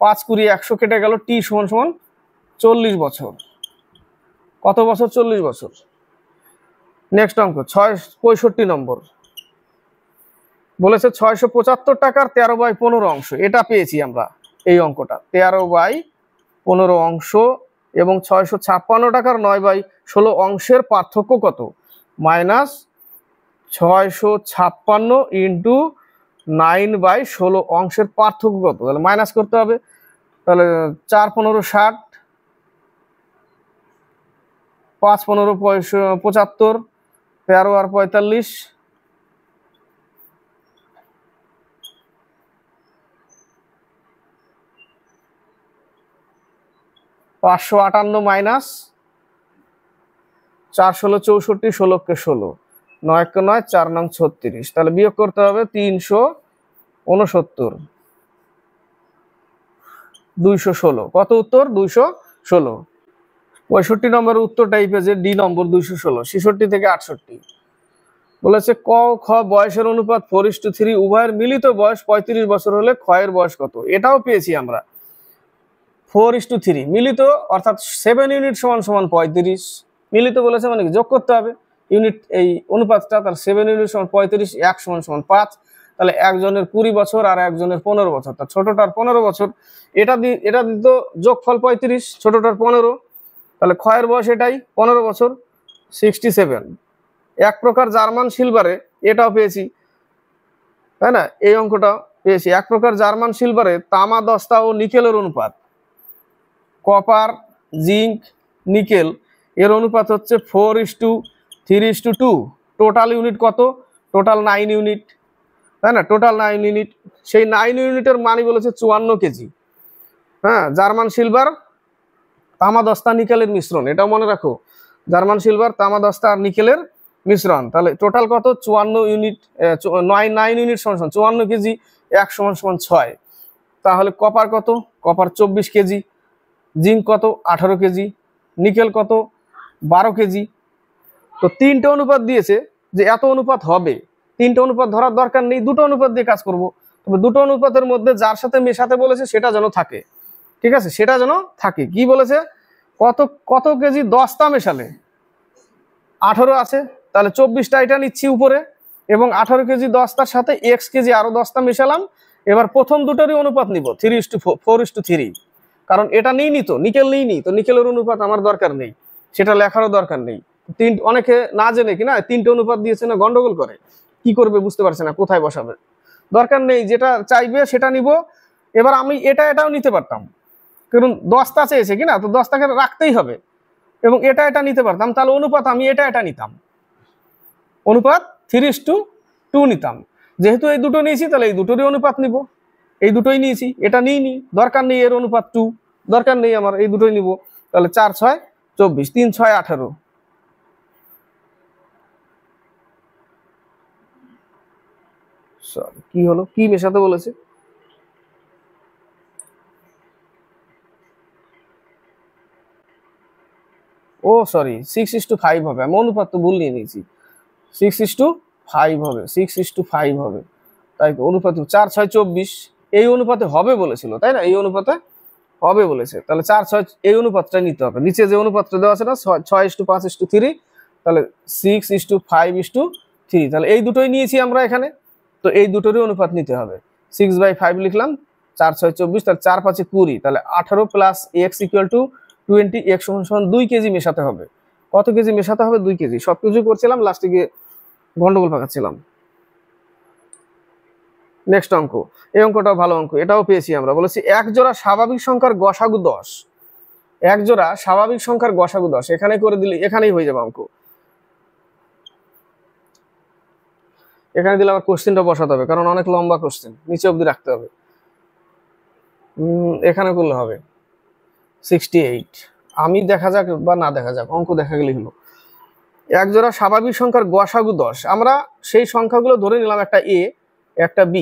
5 20 100 কেটে গেল, টি সমান 40 বছর। কত বছর? 40 বছর। নেক্সট অঙ্ক 65 নম্বর। বলেছে 675 টাকার 13/15 অংশ, এটা পেয়েছি আমরা। এই অঙ্কটা 13/15 অংশ এবং 656 টাকার 9/16 অংশের পার্থক্য কত? মাইনাস 656 ইন্টু 9/16 অংশের পার্থক্য কত? তাহলে মাইনাস করতে হবে। তাহলে 4 15 60, 5 15 75, 13 আর 45, 558 মাইনাস 4 16 64, 16 কে 16, 9 কে 9, 4 9 36, তাহলে বিয়োগ করতে হবে 369, 216। কত উত্তর? 216। 65 নম্বরের উত্তরটা এই পেজে ডি নম্বর 216। 66 থেকে 68 বলেছে ক খ বয়সের অনুপাত 4:3, উভয়ের মিলিত বয়স 35 বছর হলে ক্ষয়ের বয়স কত? এটাও পেয়েছি আমরা। 4:3 মিলিত অর্থাৎ 7 ইউনিট সমান সমান 35। মিলিত বলেছে মানে কি যোগ করতে হবে ইউনিট, এই অনুপাতটা। তার 7 ইউনিট সমান 35, 1 সমান সমান 5। তাহলে একজনের 20 বছর আর একজনের 15 বছর, তার ছোটটার 15 বছর। এটা দিত যোগফল 35, ছোটটার 15, তাহলে ক্ষয়ের বয়স এটাই 15 বছর, 67। এক প্রকার জার্মান সিলভারে, এটাও পেয়েছি তাই না? এই অঙ্কটা পেয়েছি। এক প্রকার জার্মান সিলভারে তামা দস্তা ও নিকেলের অনুপাত, কপার জিঙ্ক নিকেল, এর অনুপাত হচ্ছে 4:3:2। টোটাল ইউনিট কত? টোটাল 9 ইউনিট তাই না? Total 9 unit. সেই 9 ইউনিটের মানি বলেছে 54 কেজি। হ্যাঁ, জার্মান সিলভার তামা দস্তা নিকেলের মিশ্রণ, এটাও মনে রাখো। জার্মান সিলভার তামা দস্তা আর নিকেলের মিশ্রণ। তাহলে টোটাল কত? 54 ইউনিট। 9 ইউনিট সমান 54 কেজি, 1 সমান সমান 6। তাহলে কপার কত? Copper 24 KG. জিঙ্ক কত? 18 কেজি। নিকেল কত? 12 কেজি। তো 3টে অনুপাত দিয়েছে যে এত অনুপাত হবে। 3টে অনুপাত ধরার দরকার নেই, 2টো অনুপাত দিয়ে কাজ করব। তবে 2টো অনুপাতের মধ্যে যার সাথে মেশাতে বলেছে সেটা যেন থাকে, ঠিক আছে? সেটা যেন থাকে। কি বলেছে? কত কত কেজি দস্তা মেশালে? 18 আছে, তাহলে 24টা এটা নিচ্ছি উপরে, এবং 18 কেজি দস্তার সাথে x কেজি আরো দস্তা মেশালাম। এবার প্রথম দুটোরই অনুপাত নিব 3:4:3, কারণ এটা নিইনি তো, নিকেল নিইনি তো, নিকেলের অনুপাত আমার দরকার নেই, সেটা লেখারও দরকার নেই। অনেকে না জেনে কিনা 3টে অনুপাত দিয়েছে না গন্ডগোল করে, কি করবে বুঝতে পারছে না, কোথায় বসাবে। দরকার নেই, যেটা চাইবে সেটা নিব। এবার আমি এটাও নিতে পারতাম, কারণ দস্তা চেয়েছে কিনা, তো দস্তাকে রাখতেই হবে, এবং এটা নিতে পারতাম। তাহলে অনুপাত আমি এটা নিতাম, অনুপাত 3:2 নিতাম। যেহেতু এই দুটো নিয়েছি তাহলে এই দুটোরই অনুপাত নিব। এই দুটোই নিয়েছি, এটা নিইনি, দরকার নেই এর অনুপাত 2, দরকার নেই আমার, এই দুটোই নিব। তাহলে 4 6 24, 3 6 18। সরি, কি হলো? কি মেশাতে বলেছে? ও সরি, 6:5 হবে। আমি অনুপাত তো ভুল নিয়ে নিয়েছি। 6:5 হবে, 6:5 হবে। তাই তো, অনুপাতে 4 6 24 এই অনুপাতে হবে বলেছিল তাই না? এই অনুপাতে হবে বলেছে, তাহলে 4 6 এই অনুপাতটা নিতে হবে। নিচে যে অনুপাতটা দেওয়া আছে না 6:5:3, তাহলে 6:5:3, তাহলে এই দুটোই নিয়েছি আমরা এখানে। তো এই দুটোরই অনুপাত নিতে হবে। 6/5 লিখলাম, 4 6 24, তাহলে 4 5 20, তাহলে 18 প্লাস x = 20, x সমান 2 কেজি মেশাতে হবে। কত কেজি মেশাতে হবে? 2 কেজি। সবকিছু করছিলাম, লাস্টে গিয়ে গন্ডগোল পাকাচ্ছিলাম। নেক্সট অঙ্ক, এই অঙ্কটাও ভালো অঙ্ক, এটাও পেয়েছি আমরা। বলেছি এক জোড়া স্বাভাবিক সংখ্যার গসাগু 10। এক জোড়া স্বাভাবিক সংখ্যার গসাগু 10, এখানে করে দিলে এখানেই হয়ে যাবে অঙ্ক। এখানে দিলে আমার কোশ্চেনটা বসাতে হবে, কারণ অনেক লম্বা কোশ্চেন, নিচে অবধি রাখতে হবে। এখানে করলে হবে 68। আমি দেখা যাক বা না দেখা যাক, অঙ্ক দেখা গেলেই হলো। এক জোড়া স্বাভাবিক সংখ্যার গসাগু 10, আমরা সেই সংখ্যাগুলো ধরে নিলাম, একটা a একটা b,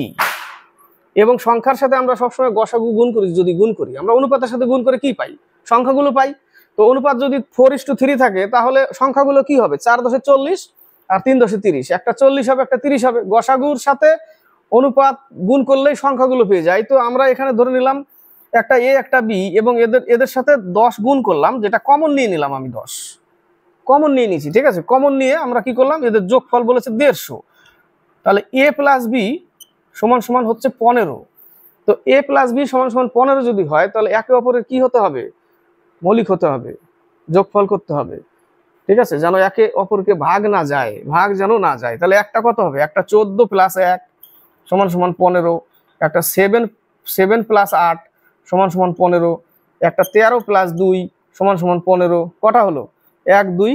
এবং সংখ্যার সাথে আমরা সবসময় গসাগু গুণ করি। যদি গুণ করি আমরা অনুপাতের সাথে গুণ করে কি পাই? সংখ্যাগুলো পাই। তো অনুপাত যদি 4:3 থাকে, তাহলে সংখ্যাগুলো কি হবে? 4 10 40 আর 3 10 30, একটা 40 হবে, একটা 30 হবে। গসাগুর সাথে অনুপাত গুণ করলেই সংখ্যাগুলো পেয়ে যায়। তো আমরা এখানে ধরে নিলাম একটা a একটা b, এবং এদের সাথে 10 গুণ করলাম, যেটা কমন নিয়ে নিলাম। আমি 10 কমন নিয়ে নিয়েছি, ঠিক আছে? কমন নিয়ে আমরা কি করলাম? এদের যোগফল বলেছে 150। তাহলে a প্লাস বি সমান সমান হচ্ছে 15। তো a প্লাস বি সমান সমান 15 যদি হয় তাহলে একে অপরের কি হতে হবে, মৌলিক হতে হবে, যোগফল করতে হবে। ঠিক আছে, যেন একে অপরকে ভাগ না যায়, ভাগ যেন না যায়। তাহলে একটা কত হবে, একটা 14 প্লাস 1 সমান সমান 15, একটা 7 প্লাস 8 সমান সমান 15, একটা 13 প্লাস 2 সমান সমান 15। কটা হলো, 1 2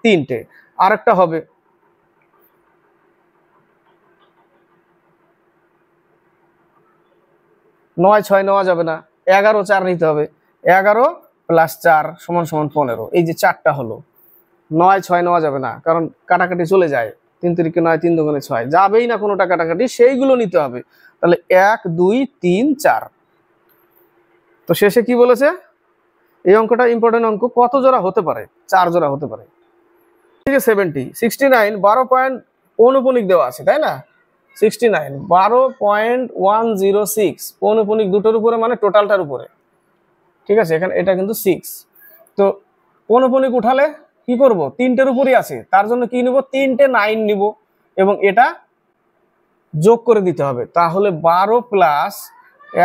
3টে। আরেকটা হবে 9 6 নেওয়া যাবে না, 11 4 নিতে হবে, 11 প্লাস 4 সমান সমান 15। এই যে 4টা হলো। 9 6 নেওয়া যাবে না, কারণ কাটাকাটি চলে যায়, 3 3 9 3 2 6 যাবেই না কোনোটা কাটাকাটি, সেইগুলো নিতে হবে। তাহলে 1 2 3 4। তো শেষে কি বলেছে, এই অঙ্কটা ইম্পর্টেন্ট অঙ্ক, কত জোড়া হতে পারে, 4 জোড়া হতে পারে। ঠিক আছে, 69 12 পয়েন্ট পৌনপুনিক দেওয়া আছে, তাই না? 69 12.106 পৌনপুনিক দুটোর উপরে, মানে টোটালটার উপরে। ঠিক আছে, এখানে এটা কিন্তু 6। তো পৌনপুনিক উঠালে কি করব, 3টের উপরই আছে, তার জন্য কি নিব, 3টে 9 নিব এবং এটা যোগ করে দিতে হবে। তাহলে 12 প্লাস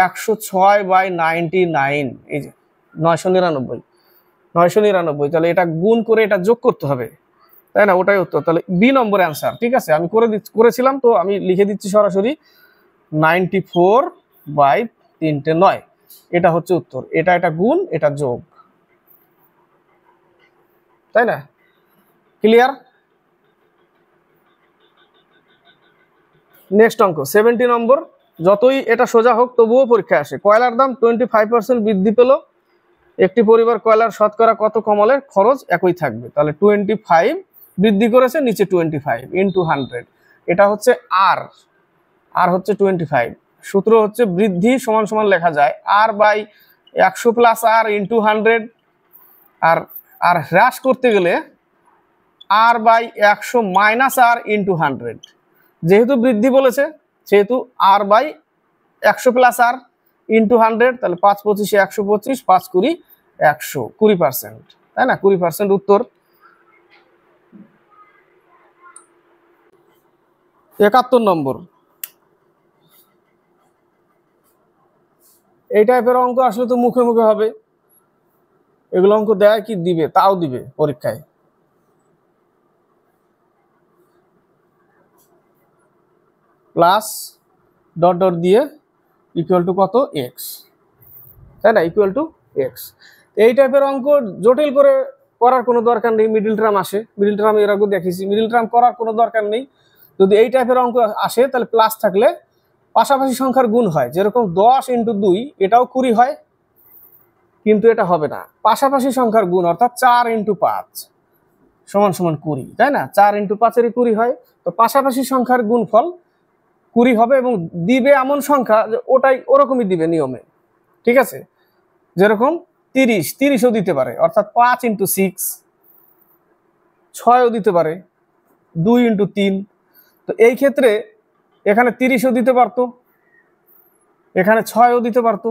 106/99, এই যে 999, তাহলে এটা গুণ করে এটা যোগ করতে হবে, তাই না? ওটাই উত্তর। তাহলে বি নম্বর অ্যান্সার। ঠিক আছে, আমি করেছিলাম, তো আমি লিখে দিচ্ছি সরাসরি 94/3টে 9, এটা হচ্ছে উত্তর। এটা গুণ, এটা যোগ, তাই না? ক্লিয়ার? নেক্সট অঙ্ক 70 নম্বর। যতই এটা সোজা হোক তবুও পরীক্ষায় আসে। কয়লার দাম 25% বৃদ্ধি পেল, একটি পরিবার কয়লার শতকরা কত কমালে খরচ একই থাকবে। তাহলে 25 বৃদ্ধি করেছে, নিচে 25 ইন্টু 100, এটা হচ্ছে আর হচ্ছে 25। সূত্র হচ্ছে বৃদ্ধি সমান সমান লেখা যায় r/100 প্লাস r ইন্টু 100, আর হ্রাস করতে গেলে r/100 মাইনাস r ইন্টু 100। যেহেতু বৃদ্ধি বলেছে সেহেতু r/100 প্লাস r ইন্টু 100, তাহলে 5 25 125, 5 20 100, 20%, তাই না? 20% উত্তর। 71 নম্বর। এই টাইপের অঙ্ক আসলে তো মুখে মুখে হবে, এগুলো অঙ্ক দেয় কি দিবে, তাও দিবে পরীক্ষায়। প্লাস ডট ডট দিয়ে ইকুয়াল টু কত, এক্স, তাই না? Equal to x. এই টাইপের অঙ্ক জটিল করে করার কোনো দরকার নেই। মিডিল টার্ম আসে, মিডিল টার্ম এর আগে দেখেছি, মিডিল টার্ম করার কোনো দরকার নেই। যদি এই টাইপের অঙ্ক আসে তাহলে প্লাস থাকলে পাশাপাশি সংখ্যার গুণ হয়, যেরকম 10 ইন্টু 2 এটাও 20 হয়, কিন্তু এটা হবে না। পাশাপাশি সংখ্যার গুণ অর্থাৎ 4 ইন্টু 5 সমান সমান 20, তাই না? 4 ইন্টু 5-এরই 20 হয়। তো পাশাপাশি সংখ্যার গুণফল 20 হবে এবং দিবে এমন সংখ্যা যে ওটাই ওরকমই দিবে নিয়মে। ঠিক আছে, যেরকম 30ও দিতে পারে, অর্থাৎ 5 ইন্টু 6, 6ও দিতে পারে, 2 ইন্টু 3। তো এই ক্ষেত্রে এখানে 30ও দিতে পারতো, এখানে 6ও দিতে পারতো,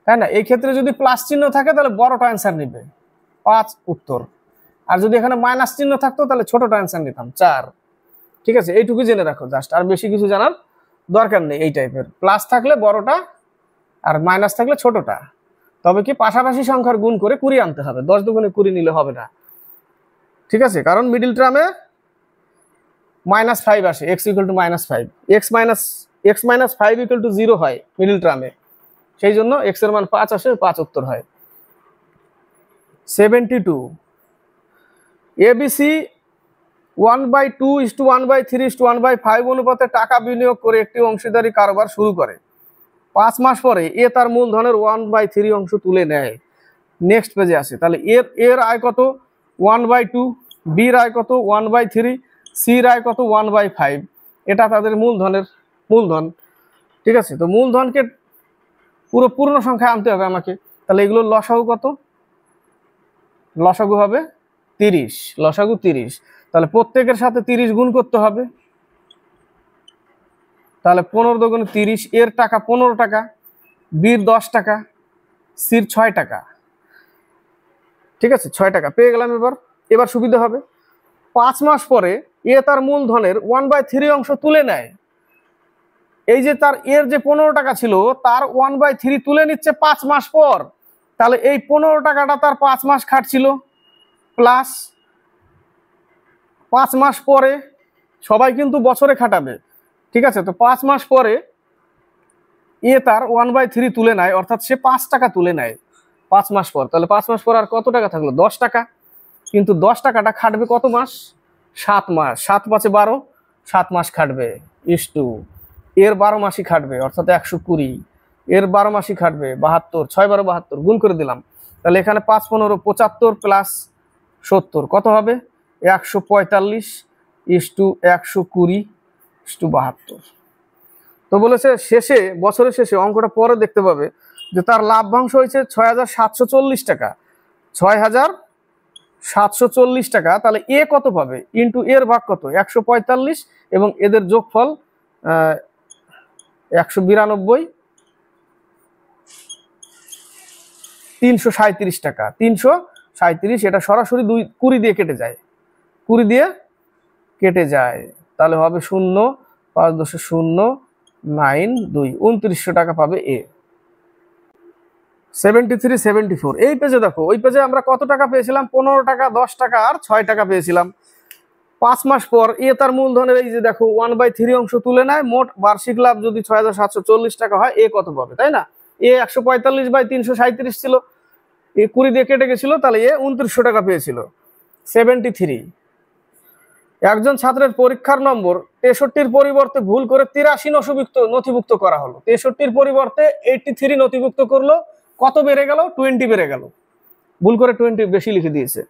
তাই না? এই ক্ষেত্রে যদি প্লাস চিহ্ন থাকে তাহলে বড়টা অ্যান্সার নিবে, 5 উত্তর। আর যদি এখানে মাইনাস চিহ্ন থাকতো তাহলে ছোটটা অ্যান্সার নিতাম, 4। ঠিক আছে, এইটুকু জেনে রাখো জাস্ট, আর বেশি কিছু জানার দরকার নেই। এই টাইপের প্লাস থাকলে বড়টা আর মাইনাস থাকলে ছোটটা, তবে কি পাশাপাশি সংখ্যার গুণ করে 20 আনতে হবে, 10 দুগুণে 20 নিলে হবে না। ঠিক আছে, কারণ মিডিল টার্মে -5 আসে, x equal to -5, x minus 5 equal to 0 হয় মিডিল টার্মে, সেই জন্য x এর মান 5 আসে, 5 উত্তর হয়। 72 ABC 1/2:1/3:1/5 অনুপাতে টাকা বিনিয়োগ করে একটি অংশীদারি কারবার শুরু করে। 5 মাস পরে এ তার মূলধনের 1/3 অংশ তুলে নেয়। নেক্সট পেজে আসে। তাহলে এর আয় কত, 1/2, বির আয় কত, 1/3, সির আয় কত, 1/5। এটা তাদের মূলধন। ঠিক আছে, তো মূলধনকে পুরো পূর্ণ সংখ্যা আনতে হবে আমাকে। তাহলে এগুলোর লসাগু কত, লসাগু হবে 30, লসাগু 30। তাহলে প্রত্যেকের সাথে 30 গুণ করতে হবে। তাহলে 15 দুগুণে 30, এর টাকা 15 টাকা, বির 10 টাকা, সির 6 টাকা। ঠিক আছে, 6 টাকা পেয়ে গেলাম। এবার সুবিধা হবে, 5 মাস পরে এ তার মূলধনের 1/3 অংশ তুলে নেয়। এই যে তার এর যে 15 টাকা ছিল তার 1/3 তুলে নিচ্ছে 5 মাস পর, তাহলে এই 15 টাকাটা তার 5 মাস খাটছিল, প্লাস 5 মাস পরে, সবাই কিন্তু বছরে খাটাবে, ঠিক আছে, তো 5 মাস পরে এ তার 1/3 তুলে নেয়, অর্থাৎ সে 5 টাকা তুলে নেয় 5 মাস পর। তাহলে 5 মাস পর আর কত টাকা থাকলো? 10 টাকা। কিন্তু 10 টাকাটা খাটবে কত মাস? 7 মাস। 7 5 12, 7 মাস খাটবে, ইস্টু এর 12 মাসই খাটবে, অর্থাৎ 120। এর 12 মাসই খাটবে 72, 6 12 72, গুণ করে দিলাম। তাহলে এখানে 5 15 75 প্লাস 70 কত হবে? 145 ইস্টু 120 ইস্টু 72। তো বলেছে শেষে, বছরের শেষে অঙ্কটা পরে দেখতে পাবে যে তার লাভ্যাংশ হয়েছে 6740 টাকা। 6740 টাকা। তাহলে এ কত পাবে? ইন্টু এর ভাগ কত? 145 এবং এদের যোগফল 192, 337 টাকা। 337, এটা সরাসরি 20 দিয়ে কেটে যায়, 20 দিয়ে কেটে যায়। তাহলে হবে 0 5 10 0 9 2, 2900 টাকা পাবে এ। 73 74 এই পেজে দেখো, ওই পেজে আমরা কত টাকা পেয়েছিলাম? 15 টাকা, 10 টাকা আর 6 টাকা পেয়েছিলাম। 5 মাস পর এ তার মূলধনের এই যে দেখো 1/3 অংশ তুলে নেয়, মোট বার্ষিক লাভ যদি 6740 টাকা হয়, এ কত পাবে? তাই না? এ 145/337 ছিল, এ 20 দিয়ে কেটে গেছিল, তাহলে এ 2900 টাকা পেয়েছিল। 73, একজন ছাত্রের পরীক্ষার নম্বর 63-র পরিবর্তে ভুল করে 83 নথিভুক্ত করা হলো। 63-র পরিবর্তে 83 নথিভুক্ত করলো, কত বেড়ে গেল? 20 বেড়ে গেল, ভুল করে 20 বেশি লিখে দিয়েছে।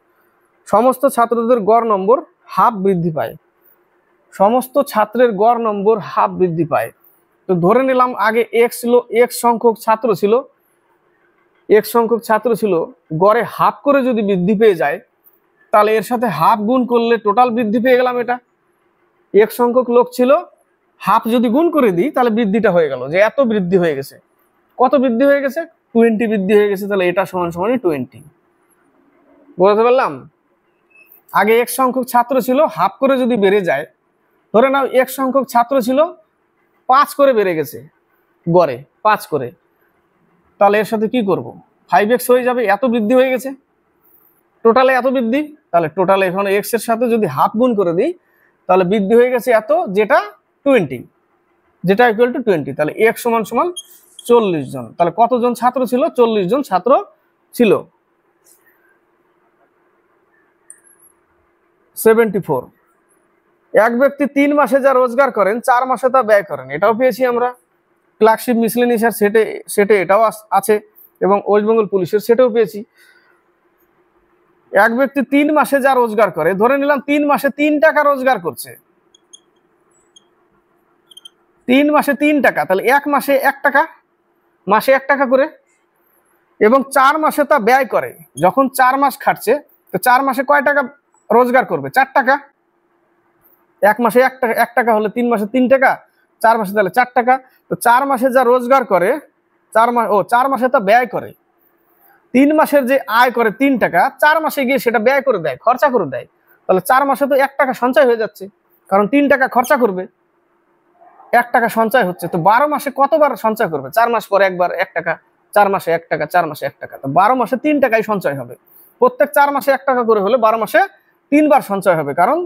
সমস্ত ছাত্রদের গড় নম্বর হাফ বৃদ্ধি পায়। সমস্ত ছাত্রের গড় নম্বর হাফ বৃদ্ধি পায়। তো ধরে নিলাম আগে x সংখ্যক ছাত্র ছিল, গড়ে হাফ করে যদি বৃদ্ধি পেয়ে যায়, তাহলে এর সাথে হাফ গুণ করলে টোটাল বৃদ্ধি পেয়ে গেলাম। এটা x সংখ্যক লোক ছিল, হাফ যদি গুণ করে দিই তাহলে বৃদ্ধিটা হয়ে গেল, যে এত বৃদ্ধি হয়ে গেছে। কত বৃদ্ধি হয়ে গেছে? 20 বৃদ্ধি হয়ে গেছে। তাহলে এটা সমান সমানই 20। বুঝতে পারলাম? আগে x সংখ্যক ছাত্র ছিল, হাফ করে যদি বেড়ে যায়, ধরে নাও x সংখ্যক ছাত্র ছিল 5 করে বেড়ে গেছে, গড়ে 5 করে, তাহলে এর সাথে কি করব? 5x হয়ে যাবে, এত বৃদ্ধি হয়ে গেছে, টোটালে এত বৃদ্ধি। তাহলে টোটালে এখন x এর সাথে যদি হাফ গুণ করে দিই, তাহলে বৃদ্ধি হয়ে গেছে এত, যেটা 20, যেটা ইকুয়াল টু 20। তাহলে x সমান সমান 40 জন। তাহলে কতজন ছাত্র ছিল? 40 জন ছাত্র ছিল। 74, এক ব্যক্তি 3 মাসে যা রোজগার করেন 4 মাসে তা ব্যয় করেন। এটাও পেয়েছি আমরা, ক্লার্কশিপ মিসলেনিয়াস সেটে এটাও আছে, এবং ওয়েস্ট বেঙ্গল পুলিশের সেটেও পেয়েছি। এক ব্যক্তি 3 মাসে যা রোজগার করে, ধরে নিলাম 3 মাসে 3 টাকা রোজগার করছে, 3 মাসে 3 টাকা, তাহলে 1 মাসে 1 টাকা, মাসে 1 টাকা করে, এবং 4 মাসে তা ব্যয় করে। যখন 4 মাস খাটছে, তো 4 মাসে কয় টাকা রোজগার করবে? 4 টাকা। 1 মাসে 1 টাকা হলে 3 মাসে 3 টাকা, 4 মাসে তাহলে 4 টাকা। তো 4 মাসে যা রোজগার করে, 4 মাসে তা ব্যয় করে। 3 মাসের যে আয় করে 3 টাকা, 4 মাসে গিয়ে সেটা ব্যয় করে দেয়, খরচা করে দেয়। তাহলে 4 মাসে তো 1 টাকা সঞ্চয় হয়ে যাচ্ছে, কারণ 3 টাকা খরচা করবে, 1 টাকা সঞ্চয় হচ্ছে। তো 12 মাসে কতবার সঞ্চয় করবে? 4 মাস পর একবার 1 টাকা, 4 মাসে 1 টাকা, 4 মাসে 1 টাকা। তো 12 মাসে 3 টাকাই সঞ্চয় হবে। প্রত্যেক 4 মাসে 1 টাকা করে হলে 12 মাসে 3 বার সঞ্চয় হবে, কারণ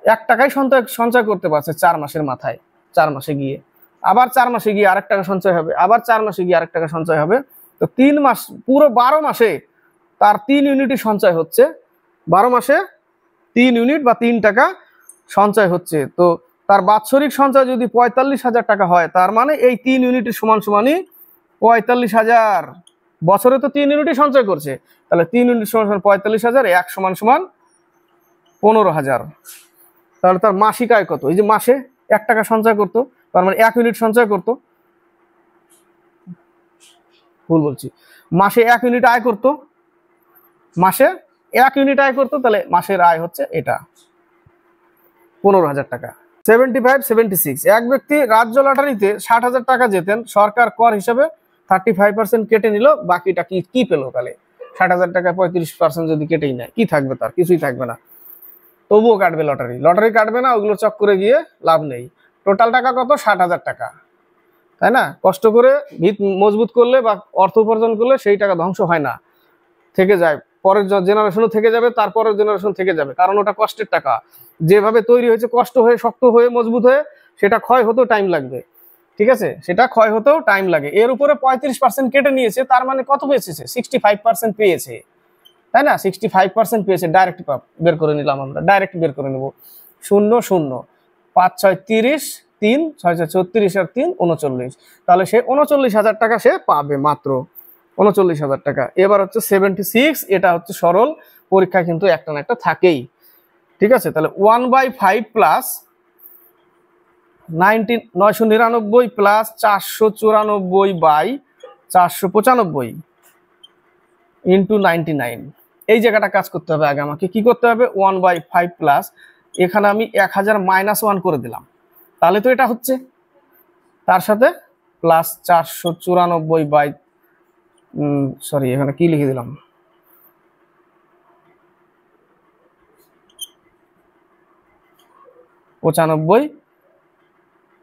1 টাকাই সঞ্চয় করতে পারছে 4 মাসের মাথায়। 4 মাসে গিয়ে আবার 4 মাসে গিয়ে আরেক টাকা সঞ্চয় হবে, আবার 4 মাসে গিয়ে আরেক টাকা সঞ্চয় হবে। তো 3 মাস, পুরো 12 মাসে তার 3 ইউনিটই সঞ্চয় হচ্ছে। 12 মাসে 3 ইউনিট বা 3 টাকা সঞ্চয় হচ্ছে। তো তার বাৎসরিক সঞ্চয় যদি 45,000 টাকা হয়, তার মানে এই 3 ইউনিটের সমান সমানই 45,000। বছরে তো 3 ইউনিটই সঞ্চয় করছে, তাহলে 3 ইউনিট সমান সমান 45,000, 1 সমান সমান 15,000। তাহলে তার মাসিক আয় কত? এই যে মাসে 1 টাকা সঞ্চয় করতো, তার মানে 1 ইউনিট সঞ্চয় করতো, ভুল বলছি, মাসে 1 ইউনিট আয় করতো, মাসে 1 ইউনিট আয় করতো, তাহলে মাসের আয় হচ্ছে এটা 15,000 টাকা। 75 76, এক ব্যক্তি রাজ্য লটারিতে 60,000 টাকা জেতেন, সরকার কর হিসেবে 35% কেটে নিল, বাকিটা কি পেলো? তাহলে 60,000 টাকা 35% যদি কেটেই নেয়, কি থাকবে? তার কিছুই থাকবে না। তো তবুও কাটবে লটারি, লটারি কাটবে না, ওগুলো চক্করে গিয়ে লাভ নেই। টোটাল টাকা কত? 60,000 টাকা, তাই না? কষ্ট করে ভিত মজবুত করলে বা অর্থ উপার্জন করলে সেই টাকা ধ্বংস হয় না, থেকে যায়, পরের জেনারেশনও থেকে যাবে, তারপরের জেনারেশন থেকে যাবে, কারণ ওটা কষ্টের টাকা। যেভাবে তৈরি হয়েছে কষ্ট হয়ে, শক্ত হয়ে, মজবুত হয়ে, সেটা ক্ষয় হতেও টাইম লাগবে, ঠিক আছে? সেটা ক্ষয় হতেও টাইম লাগে। এর উপরে 35% কেটে নিয়েছে, তার মানে কত পেয়েছে? 65% পেয়েছে, তাই না? 65% পেয়েছে। ডাইরেক্ট বের করে নিলাম, আমরা ডাইরেক্ট বের করে নেব। 0 0 5 6 30, 3 6 6 36 আর 3 39, তাহলে সে 39,000 টাকা সে পাবে, মাত্র 39,000 টাকা। এবার হচ্ছে 76, এটা হচ্ছে সরল, পরীক্ষা কিন্তু একটা না একটা থাকেই, ঠিক আছে? তাহলে 1/5 প্লাস 999 প্লাস 494/495 ইন্টু 99, এই জায়গাটা কাজ করতে হবে। আগে আমাকে কি করতে হবে? 1/5 প্লাস, এখানে আমি 1000 -1 করে দিলাম, তাহলে তো এটা হচ্ছে, তার সাথে প্লাস 494 সরি এখানে কি লিখে দিলাম, 95,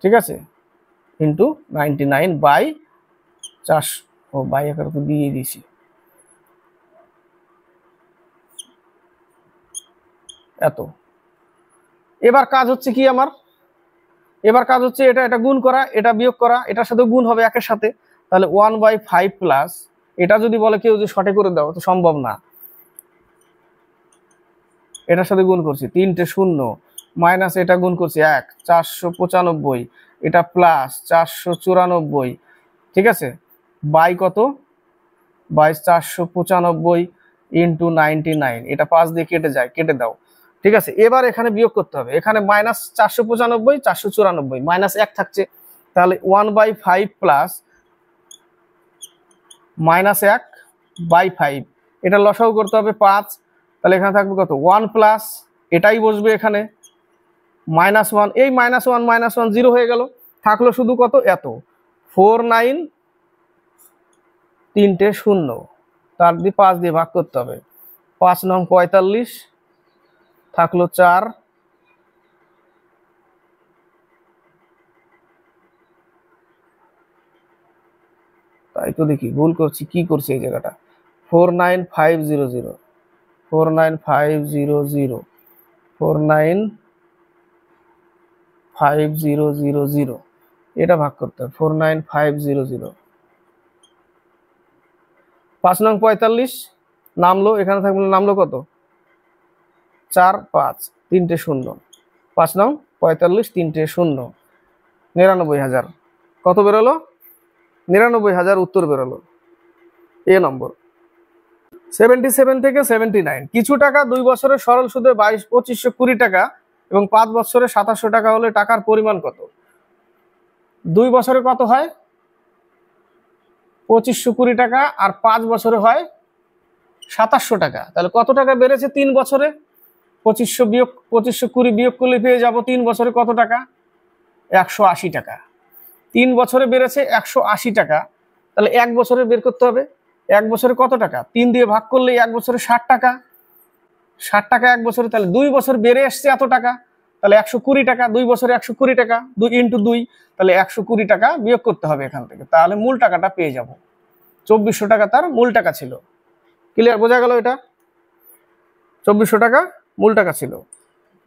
ঠিক আছে, ইন্টু 99/400, ও বাই আকারে তো দিয়ে দিয়েছি, এত। এবার কাজ হচ্ছে কি আমার? এবার কাজ হচ্ছে এটা গুণ করা, এটা বিয়োগ করা, এটার সাথে গুণ হবে একের সাথে। তাহলে 1/5 প্লাস, এটা যদি বলে কেউ যে শর্টে করে দাও, তো সম্ভব না। এটার সাথে গুণ করছি 3টে 0, মাইনাস এটা গুণ করছি 1, 495, এটা প্লাস 494, ঠিক আছে, বাই কত? বাই 495 ইন্টু 99, এটা 5 দিয়ে কেটে যায়, কেটে দাও, ঠিক আছে। এবার এখানে বিয়োগ করতে হবে, এখানে মাইনাস 495 494, মাইনাস 1 থাকছে, তাহলে 1/5 প্লাস -1/5, এটা লসাগু করতে হবে 5, তাহলে এখানে থাকবে কত? 1 প্লাস, এটাই বসবে এখানে, -1, এই -1 -1 0 হয়ে গেল, থাকলো শুধু কত? এত 49, 3টে 0, তার দিয়ে 5 দিয়ে ভাগ করতে হবে, 5 নং 45, থাকলো 4, তাই তো দেখি ভুল করছি, কি করছি এই জায়গাটা, 49500, 49500, 49500, এটা ভাগ করতে হবে, 49500, 5 নং 45 নামলো, এখানে থাকবে নামলো কত? 4 5, 3টে 0, 5 নং 45, 3টে 0, 99,000, কত বেরোলো? 99,000 উত্তর বেরোলো, এ নম্বর। 77 থেকে 79, কিছু টাকা 2 বছরের সরল সুদে 2520 টাকা এবং 5 বছরে 2700 টাকা হলে টাকার পরিমাণ কত? 2 বছরে কত হয়? 2520 টাকা, আর 5 বছরে হয় 2700 টাকা, তাহলে কত টাকা বেড়েছে 3 বছরে? 2520 বিয়োগ করলে পেয়ে যাব 3 বছরে কত টাকা? 180 টাকা। 3 বছরে বেড়েছে 180 টাকা, তাহলে 1 বছরে বের করতে হবে, 1 বছরে কত টাকা? 3 দিয়ে ভাগ করলে 1 বছরে 60 টাকা, 60 টাকা 1 বছরে, তাহলে 2 বছর বেড়ে এসছে এত টাকা, তাহলে 120 টাকা, 2 বছরে 120 টাকা, 2 ইন্টু 2, তাহলে 120 টাকা বিয়োগ করতে হবে এখান থেকে, তাহলে মূল টাকাটা পেয়ে যাব। 2400 টাকা তার মূল টাকা ছিল। ক্লিয়ার? বোঝা গেল? এটা 2400 টাকা মূল টাকা ছিল।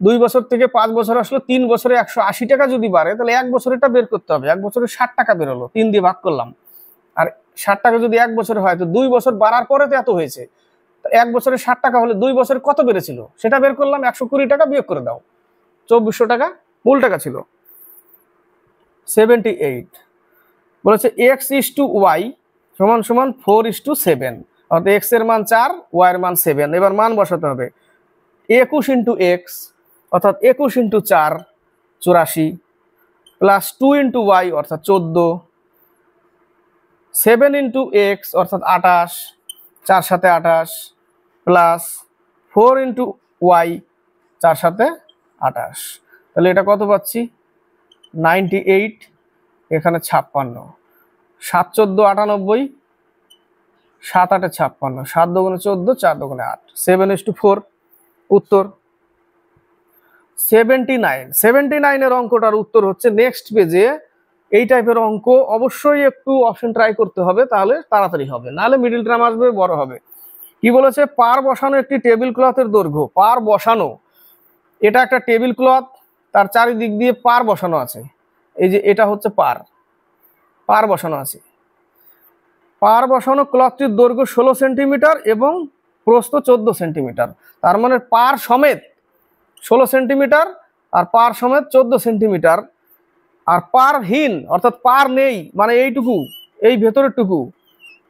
2 বছর থেকে 5 বছর আসলো, 3 বছরে 180 টাকা যদি বাড়ে, তাহলে 1 বছরেরটা বের করতে হবে। 1 বছরে 60 টাকা বেরোলো, 3 দিয়ে ভাগ করলাম, আর 60 টাকা যদি 1 বছরে হয়, তো 2 বছর বাড়ার পরে তো এত হয়েছে, 1 বছরে 60 টাকা হলে 2 বছরে কত বেড়েছিল সেটা বের করলাম, 120 টাকা বিয়োগ করে দাও, 2400 টাকা মূল টাকা ছিল। 78 বলেছে x/y = 4/7, অর্থাৎ x এর মান 4, y এর মান 7। এবার মান বসাতে হবে, 21 × x অর্থাৎ 21 × 4 84, প্লাস 2 × y অর্থাৎ 14, 7 × x অর্থাৎ 28, 4 সাথে 28, প্লাস 4 × y 4 সাথে 28, তাহলে এটা কত পাচ্ছি? 98, এখানে 56, 7 14 98, 7 8 56, 7 2 14, 4 2 8, 7/4 উত্তর। 79 অঙ্কটার উত্তর হচ্ছে নেক্সট পেজে। এই টাইপের অঙ্ক অবশ্যই একটু অপশন ট্রাই করতে হবে, তাহলে তাড়াতাড়ি হবে, নাহলে মিডিল টার্ম আসবে, বড় হবে। কি বলেছে? পার বসানো একটি টেবিল ক্লথের দৈর্ঘ্য। পার বসানো, এটা একটা টেবিল ক্লথ, তার চারিদিক দিয়ে পার বসানো আছে। এই যে এটা হচ্ছে পার বসানো আছে। পার বসানো ক্লথটির দৈর্ঘ্য 16 সেন্টিমিটার এবং প্রস্থ 14 সেন্টিমিটার। তার মানে পার সমেত 16 সেন্টিমিটার আর পার সমেত 14 সেন্টিমিটার। আর পারহীন অর্থাৎ পার নেই, মানে এইটুকু, এই ভেতরের টুকু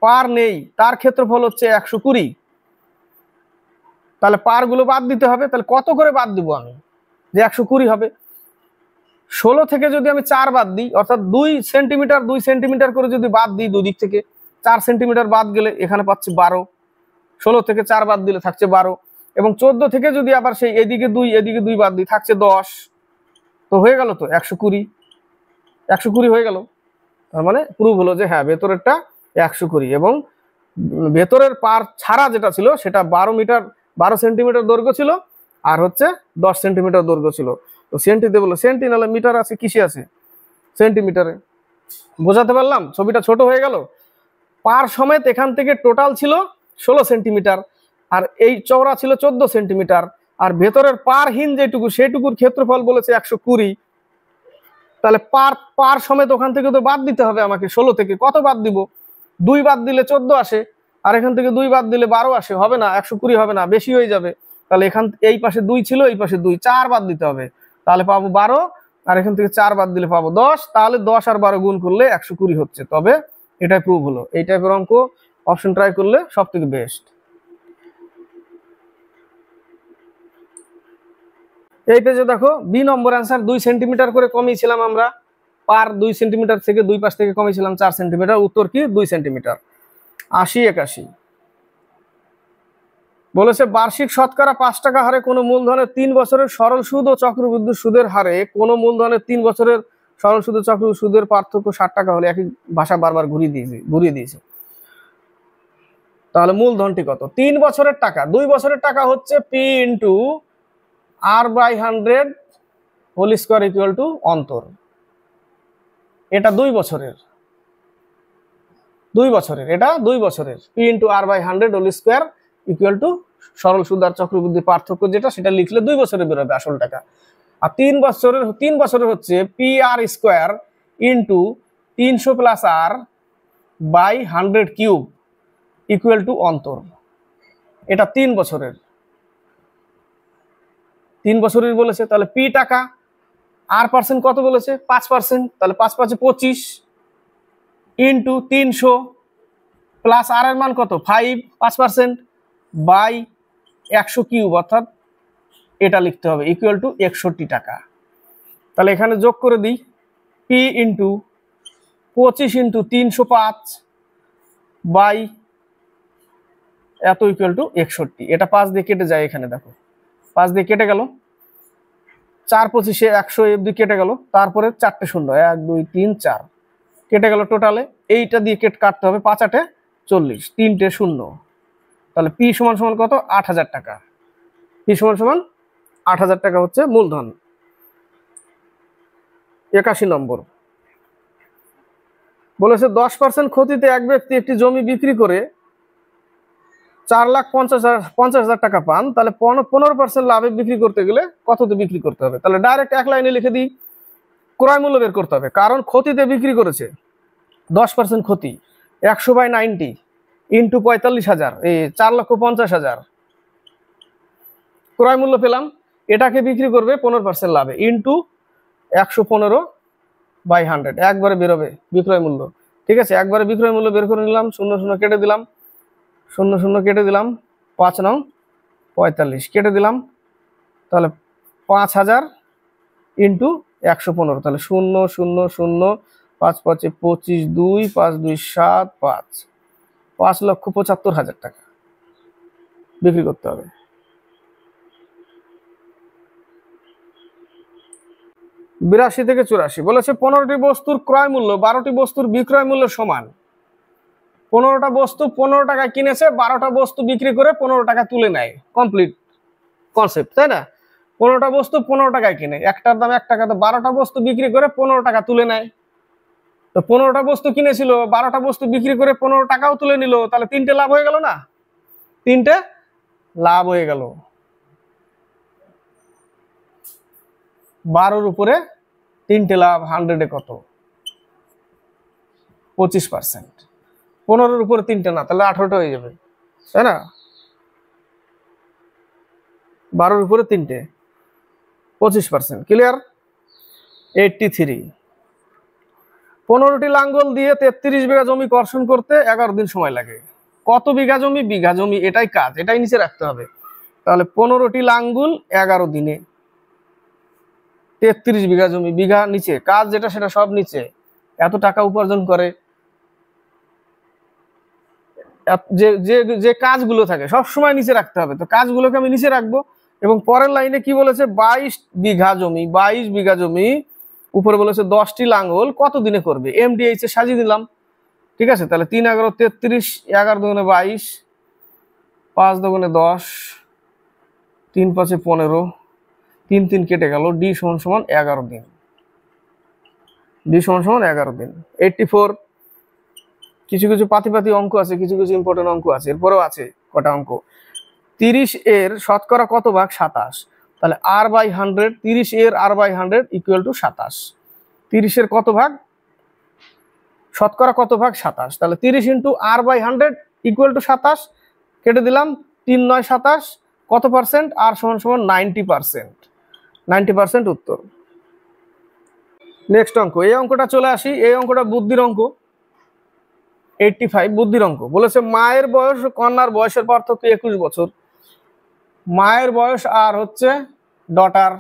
পার নেই, তার ক্ষেত্রফল হচ্ছে 120। তাহলে পার গুলো বাদ দিতে হবে। তাহলে কত করে বাদ দিব আমি যে 120 হবে? 16 থেকে যদি আমি 4 বাদ দিই, অর্থাৎ 2 সেন্টিমিটার করে যদি বাদ দিই দুদিক থেকে, 4 সেন্টিমিটার বাদ গেলে এখানে পাচ্ছি 12। 16 থেকে 4 বাদ দিলে থাকছে 12, এবং 14 থেকে যদি আবার সেই এদিকে 2 বাদ দিই থাকছে 10। তো হয়ে গেল তো 120 হয়ে গেল। তার মানে প্রুভ হলো যে হ্যাঁ, ভেতরেরটা 120 এবং ভেতরের পার ছাড়া যেটা ছিল সেটা 12 সেন্টিমিটার দৈর্ঘ্য ছিল, আর হচ্ছে 10 সেন্টিমিটার দৈর্ঘ্য ছিল। তো সেন্টিতে বলো, সেন্টি নাহলে মিটার আছে, কিসে আছে? সেন্টিমিটারে। বোঝাতে পারলাম? ছবিটা ছোট হয়ে গেল। পার সমেত এখান থেকে টোটাল ছিল 16 সেন্টিমিটার, আর এই চওড়া ছিল 14 সেন্টিমিটার, আর ভেতরের পারহীন যেটুকু সেটুকুর ক্ষেত্রফল বলেছে 120। তাহলে পার সমেত ওখান থেকে তো বাদ দিতে হবে আমাকে। 16 থেকে কত বাদ দিব? 2 বাদ দিলে 14 আসে, আর এখান থেকে 2 বাদ দিলে 12 আসে। হবে না, 120 হবে না, বেশি হয়ে যাবে। তাহলে এখান এই পাশে 2 ছিল, এই পাশে 2, 4 বাদ দিতে হবে, তাহলে পাবো 12, আর এখান থেকে 4 বাদ দিলে পাবো 10। তাহলে 10 আর 12 গুণ করলে 120 হচ্ছে। তবে এটাই প্রুভ হলো। এই টাইপের অঙ্ক অপশন ট্রাই করলে সব থেকে বেস্ট। এই পেজে দেখো বি নম্বর অ্যান্সার। 2 সেন্টিমিটার করে কমিয়েছিলাম আমরা, পার 2 সেন্টিমিটার থেকে, 2 পাশ থেকে কমিয়েছিলাম 4 সেন্টিমিটার। উত্তর কি? 2 সেন্টিমিটার। 80-81 বলেছে বার্ষিক শতকরা 5 টাকা হারে কোনো মূলধনের 3 বছরের সরল সুদ ও চক্রবৃদ্ধি সুদের হারে কোনো মূলধনের 3 বছরের সরল সুদ ও চক্রবৃদ্ধি সুদের পার্থক্য 60 টাকা হলে, একই ভাষা বারবার ঘুরিয়ে দিয়েছে। তাহলে মূলধনটি কত? 3 বছরের টাকা, 2 বছরের টাকা হচ্ছে p into r/100 whole square equal to অন্তর। এটা 2 বছরের, এটা 2 বছরের। P into r/100 whole square equal to সরল সুদ আর চক্রবৃদ্ধির পার্থক্য যেটা, সেটা লিখলে 2 বছরে বেরোবে আসল টাকা। আর 3 বছরের হচ্ছে p r square into 300 plus r by 100 cube equal to অন্তর। এটা 3 বছরের বলেছে। তাহলে পি টাকা, আর পার্সেন্ট কত বলেছে? 5%। তাহলে 5 × 5 = 25 ইন্টু 300 প্লাস আর এর মান কত? 5, 5% বাই 100 কিউব, অর্থাৎ এটা লিখতে হবে ইকুয়াল টু 61 টাকা। তাহলে এখানে যোগ করে দিই, পি ইন্টু 25 ইন্টু 305 বাই এত ইকুয়াল টু 61। এটা 5 দিয়ে কেটে যায়, এখানে দেখো 5 দিয়ে কেটে গেল, 4 × 25 100, এ 2 কেটে গেল, তারপরে 4টে শূন্য, 1 2 3 4 কেটে গেল টোটালে। এইটা দিয়ে কাটতে হবে, 5 × 8 = 40, 3টে শূন্য। তাহলে পি সমান সমান কত? 8000 টাকা। পি সমান সমান 8000 টাকা হচ্ছে মূলধন। 81 নম্বর বলেছে 10% ক্ষতিতে এক ব্যক্তি একটি জমি বিক্রি করে 4,50,000 টাকা পান। তাহলে 15% লাভে বিক্রি করতে গেলে কততে বিক্রি করতে হবে? তাহলে ডাইরেক্ট এক লাইনে লিখে দিই, ক্রয় মূল্য বের করতে হবে, কারণ ক্ষতিতে বিক্রি করেছে। 10% ক্ষতি, 100/90 ইন্টু 45,000, এই 4,50,000 ক্রয় মূল্য পেলাম। এটাকে বিক্রি করবে 15% লাভে ইন্টু 115/100, একবারে বেরোবে বিক্রয় মূল্য। ঠিক আছে, একবারে বিক্রয় মূল্য বের করে নিলাম, 0 0 কেটে দিলাম, 0 0 কেটে দিলাম, 5 9 45 কেটে দিলাম। তাহলে 5000 ইন্টু 115, তাহলে 0 0 0 5 5 25 2 5 2 7 5, 5,75,000 টাকা বিক্রি করতে হবে। 82 থেকে 84 বলেছে 15টি বস্তুর ক্রয় মূল্য 12টি বস্তুর বিক্রয় মূল্য সমান। 15টা বস্তু 15 টাকায় কিনেছে, 12টা বস্তু বিক্রি করে 15 টাকা তুলে নেয়। কমপ্লিট কনসেপ্ট, তাই না? 15টা বস্তু 15 টাকায় কিনে, একটার দাম 1 টাকা, তো 12টা বস্তু বিক্রি করে 15 টাকা তুলে নেয়। তো 15টা বস্তু কিনেছিল, 12টা বস্তু বিক্রি করে 15 টাকাও তুলে নিল, তাহলে 3টে লাভ হয়ে গেল না? 3টে লাভ হয়ে গেল। 12-র উপরে 3টে লাভ, 100-এ কত? 25%। 15-র উপরে 3টে না, তাহলে 18টা হয়ে যাবে, তাই না? 12-র উপরে 3টে, 25%। ক্লিয়ার? 83। 15টি লাঙ্গল দিয়ে 33 বিঘা জমি কর্ষণ করতে 11 দিন সময় লাগে। কত বিঘা জমি? বিঘা জমি, এটাই কাজ, এটাই নিচে রাখতে হবে। তাহলে 15টি লাঙ্গুল 11 দিনে, 33 বিঘা জমি, বিঘা নিচে, কাজ যেটা সেটা সব নিচে। এত টাকা উপার্জন করে, যে যে যে কাজগুলো থাকে সব সময় নিচে রাখতে হবে, তো কাজগুলোকে আমি নিচে রাখবো। এবং পরের লাইনে কি বলেছে? 22 বিঘা জমি, 22 বিঘা জমি, উপরে বলেছে 10টি লাঙ্গল কত দিনে করবে? MDH এ সাজিয়ে দিলাম, ঠিক আছে? তাহলে 3 11 33, 11 দুগুণে 22, 5 দুগুণে 10, 3 5 15, 3 3 কেটে গেল, D = 11 দিন। D = 11 দিন। 84। কিছু কিছু পাতি অঙ্ক আছে, কিছু কিছু ইম্পর্টেন্ট অঙ্ক আছে, এরপরেও আছে কটা অঙ্ক। 30 এর শতকরা কত ভাগ? 27। তাহলে R/100, 30 এর R/100 = 27। 30 এর কত ভাগ? শতকরা কত ভাগ? 27। তাহলে 30 × R/100 = 27, কেটে দিলাম, 3 9 27, কত পার্সেন্ট? R = 90%। 90% উত্তর। নেক্সট অঙ্ক, এই অঙ্কটা চলে আসি, এই অঙ্কটা বুদ্ধির অঙ্ক। 85 বুদ্ধির অঙ্ক। বলেছে মায়ের বয়স ও কন্যার বয়সের পার্থক্য 21 বছর। মায়ের বয়স আর হচ্ছে ডটার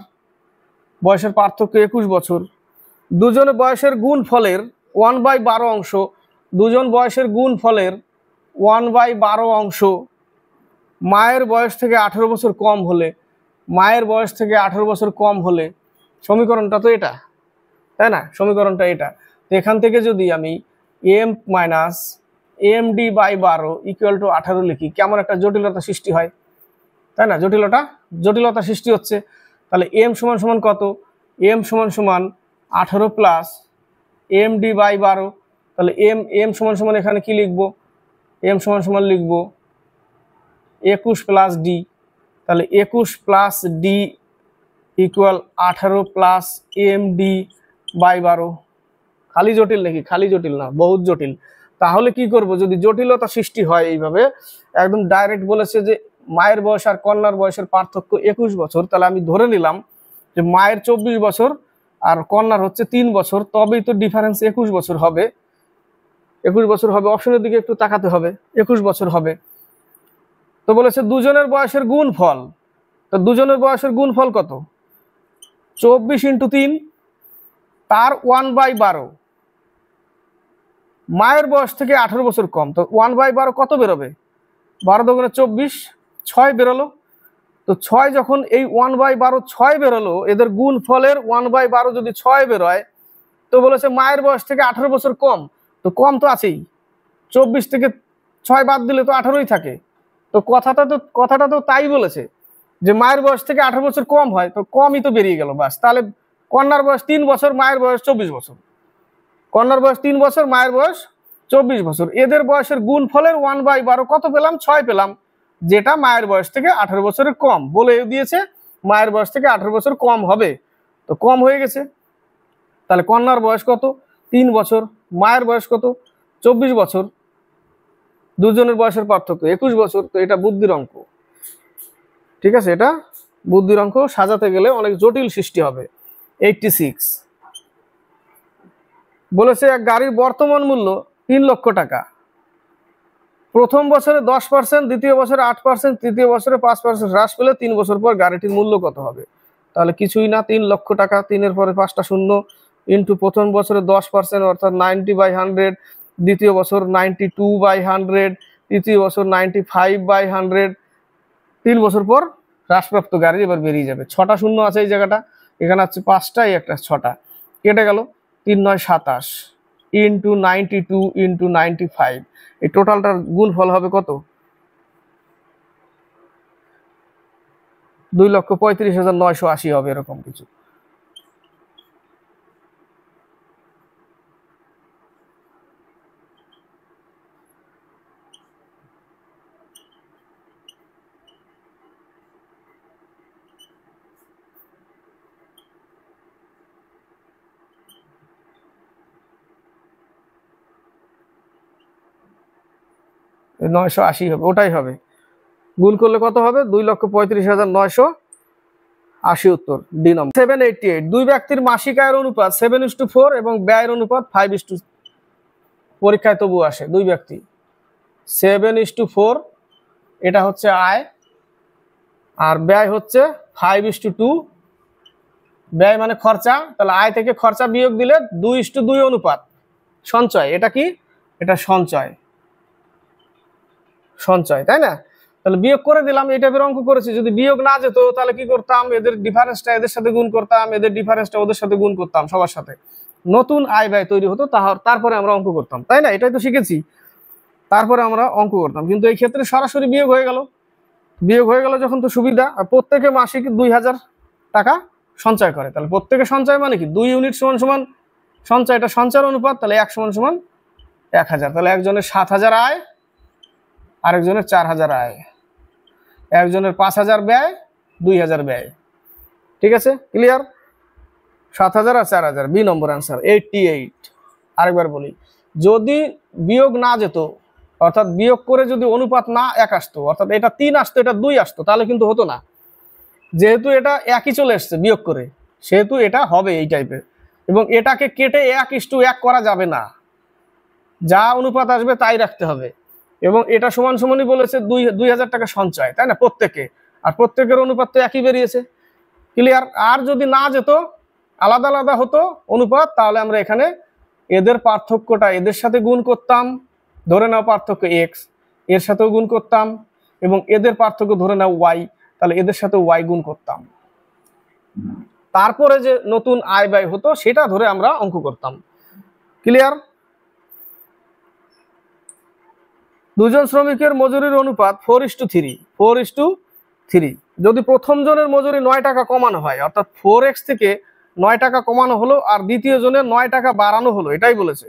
বয়সের পার্থক্য 21 বছর। দুজনের বয়সের গুণফলের 1/12 অংশ, দুজন বয়সের গুণফলের 1/12 অংশ মায়ের বয়স থেকে 18 বছর কম হলে, মায়ের বয়স থেকে 18 বছর কম হলে, সমীকরণটা তো এটা, তাই না? সমীকরণটা এটা। তো এখান থেকে যদি আমি m - md/12 = 18 লিখি, কেমন একটা জটিলতা সৃষ্টি হয়, তাই না? জটিলতা সৃষ্টি হচ্ছে। তাহলে m = কত? m = 18 plus md/12। তাহলে m = এখানে কি লিখবো? m = লিখবো 21 প্লাস d। তাহলে 21 প্লাস d = 18 প্লাস md/12। খালি জটিল নাকি? খালি জটিল না, বহুত জটিল। তাহলে কি করব? যদি জটিলতা সৃষ্টি হয় এইভাবে, একদম ডাইরেক্ট বলেছে যে মায়ের বয়স আর কন্যার বয়সের পার্থক্য 21 বছর, তাহলে আমি ধরে নিলাম যে মায়ের 24 বছর আর কন্যার হচ্ছে 3 বছর, তবেই তো ডিফারেন্স 21 বছর হবে। 21 বছর হবে, অপশনের দিকে একটু তাকাতে হবে, 21 বছর হবে। তো বলেছে দুজনের বয়সের গুণফল, তো দুজনের বয়সের গুণফল কত? 24 × 3 তার 1/12। মায়ের বয়স থেকে 18 বছর কম, তো 1/12 কত বেরোবে? 12 দুগুণে 24, 6 বেরোলো। তো 6 যখন এই 1/12 6 বেরোলো, এদের গুণফলের 1/12 যদি 6 বেরোয়, তো বলেছে মায়ের বয়স থেকে 18 বছর কম, তো কম তো আছেই, 24 থেকে 6 বাদ দিলে তো 18ই থাকে। তো কথাটা তো তাই বলেছে যে মায়ের বয়স থেকে 18 বছর কম হয়, তো কমই তো বেরিয়ে গেল, বাস। তাহলে কন্যার বয়স 3 বছর, মায়ের বয়স 24 বছর। কন্যার বয়স 3 বছর, মায়ের বয়স 24 বছর। এদের বয়সের গুণফলের 1/12 কত পেলাম? 6 পেলাম, যেটা মায়ের বয়স থেকে 18 বছরের কম বলে দিয়েছে। মায়ের বয়স থেকে 18 বছর কম হবে, তো কম হয়ে গেছে। তাহলে কন্যার বয়স কত? 3 বছর। মায়ের বয়স কত? 24 বছর। দুজনের বয়সের পার্থক্য 21 বছর। তো এটা বুদ্ধির অঙ্ক, ঠিক আছে? এটা বুদ্ধির অঙ্ক, সাজাতে গেলে অনেক জটিল সৃষ্টি হবে। 86 বলেছে এক গাড়ির বর্তমান মূল্য 3 লক্ষ টাকা। প্রথম বছরে 10%, দ্বিতীয় বছরে 8%, তৃতীয় বছরে 5% হ্রাস পেলে 3 বছর পর গাড়িটির মূল্য কত হবে? তাহলে কিছুই না, 3 লক্ষ টাকা, 3-এর পরে 5টা শূন্য, ইন্টু প্রথম বছরে 10% অর্থাৎ 90/100, দ্বিতীয় বছর 92/100, তৃতীয় বছর 95/100, 3 বছর পর হ্রাসপ্রাপ্ত গাড়ি এবার বেরিয়ে যাবে। 6টা শূন্য আছে এই জায়গাটা, এখানে আছে 5টাই, একটা 6টা কেটে গেল, 3 9 27 ইন্টু 92 ইন্টু 95, এই টোটালটার গুণফল হবে কত? 2,35,980 হবে এরকম কিছু। নয়শো আশি হবে, ওটাই হবে। গুণ করলে কত হবে? 2,35,980 উত্তর ডি নম্বর। 788 দুই ব্যক্তির মাসিক আয়ের অনুপাত 7:4 এবং ব্যয়ের অনুপাত 5:, পরীক্ষায় তবু আসে। দুই ব্যক্তি 7:4 এটা হচ্ছে আয়, আর ব্যয় হচ্ছে 5:2। ব্যয় মানে খরচা, তাহলে আয় থেকে খরচা বিয়োগ দিলে 2:2 অনুপাত সঞ্চয়। এটা কি? এটা সঞ্চয়, সঞ্চয়, তাই না? তাহলে বিয়োগ করে দিলাম, এই টাইপের অঙ্ক করেছি। যদি বিয়োগ না যেত তাহলে কি করতাম? এদের ডিফারেন্সটা এদের সাথে গুণ করতাম, এদের ডিফারেন্সটা ওদের সাথে গুণ করতাম, সবার সাথে নতুন আয় ব্যয় তৈরি হতো, তারপরে আমরা অঙ্ক করতাম, তাই না? এটাই তো শিখেছি। তারপরে আমরা অঙ্ক করতাম, কিন্তু এই ক্ষেত্রে সরাসরি বিয়োগ হয়ে গেল। বিয়োগ হয়ে গেল যখন তো সুবিধা। আর প্রত্যেকে মাসিক 2,000 টাকা সঞ্চয় করে, তাহলে প্রত্যেকে সঞ্চয় মানে কি 2 ইউনিট সমান সমান সঞ্চয়, এটা সঞ্চয়ের অনুপাত, তাহলে 1 সমান সমান 1,000। তাহলে একজনের 7,000 আয়, আরেকজনের 4,000 আয়, একজনের 5,000 ব্যয়, 2,000 ব্যয়। ঠিক আছে, ক্লিয়ার? 7,000 আর 4,000, বি নম্বর অ্যান্সার 88। আরেকবার বলি, যদি বিয়োগ না যেত, অর্থাৎ বিয়োগ করে যদি অনুপাত না 1 আসতো, অর্থাৎ এটা 3 আসতো, এটা 2 আসতো, তাহলে কিন্তু হতো না। যেহেতু এটা একই চলে এসছে বিয়োগ করে, সেহেতু এটা হবে এই টাইপের। এবং এটাকে কেটে 1:1 করা যাবে না, যা অনুপাত আসবে তাই রাখতে হবে। এবং এটা সমান সমানই বলেছে 2,000 টাকা সঞ্চয়, তাই না? প্রত্যেকে, আর প্রত্যেকের অনুপাত তো একই বেরিয়েছে। ক্লিয়ার? আর যদি না যেত, আলাদা আলাদা হতো অনুপাত, তাহলে আমরা এখানে এদের পার্থক্যটা এদের সাথে গুণ করতাম, ধরে নাও পার্থক্য এক্স, এর সাথেও গুণ করতাম, এবং এদের পার্থক্য ধরে নাও ওয়াই, তাহলে এদের সাথে ওয়াই গুণ করতাম। তারপরে যে নতুন আয় ব্যয় হতো সেটা ধরে আমরা অঙ্ক করতাম। ক্লিয়ার? দুজন শ্রমিকের মজুরির অনুপাত 4:3। 4:3 যদি প্রথম জনের মজুরি 9 টাকা কমানো হয়, অর্থাৎ 4x থেকে 9 টাকা কমানো হলো, আর দ্বিতীয় জনের 9 টাকা বাড়ানো হলো, এটাই বলেছে,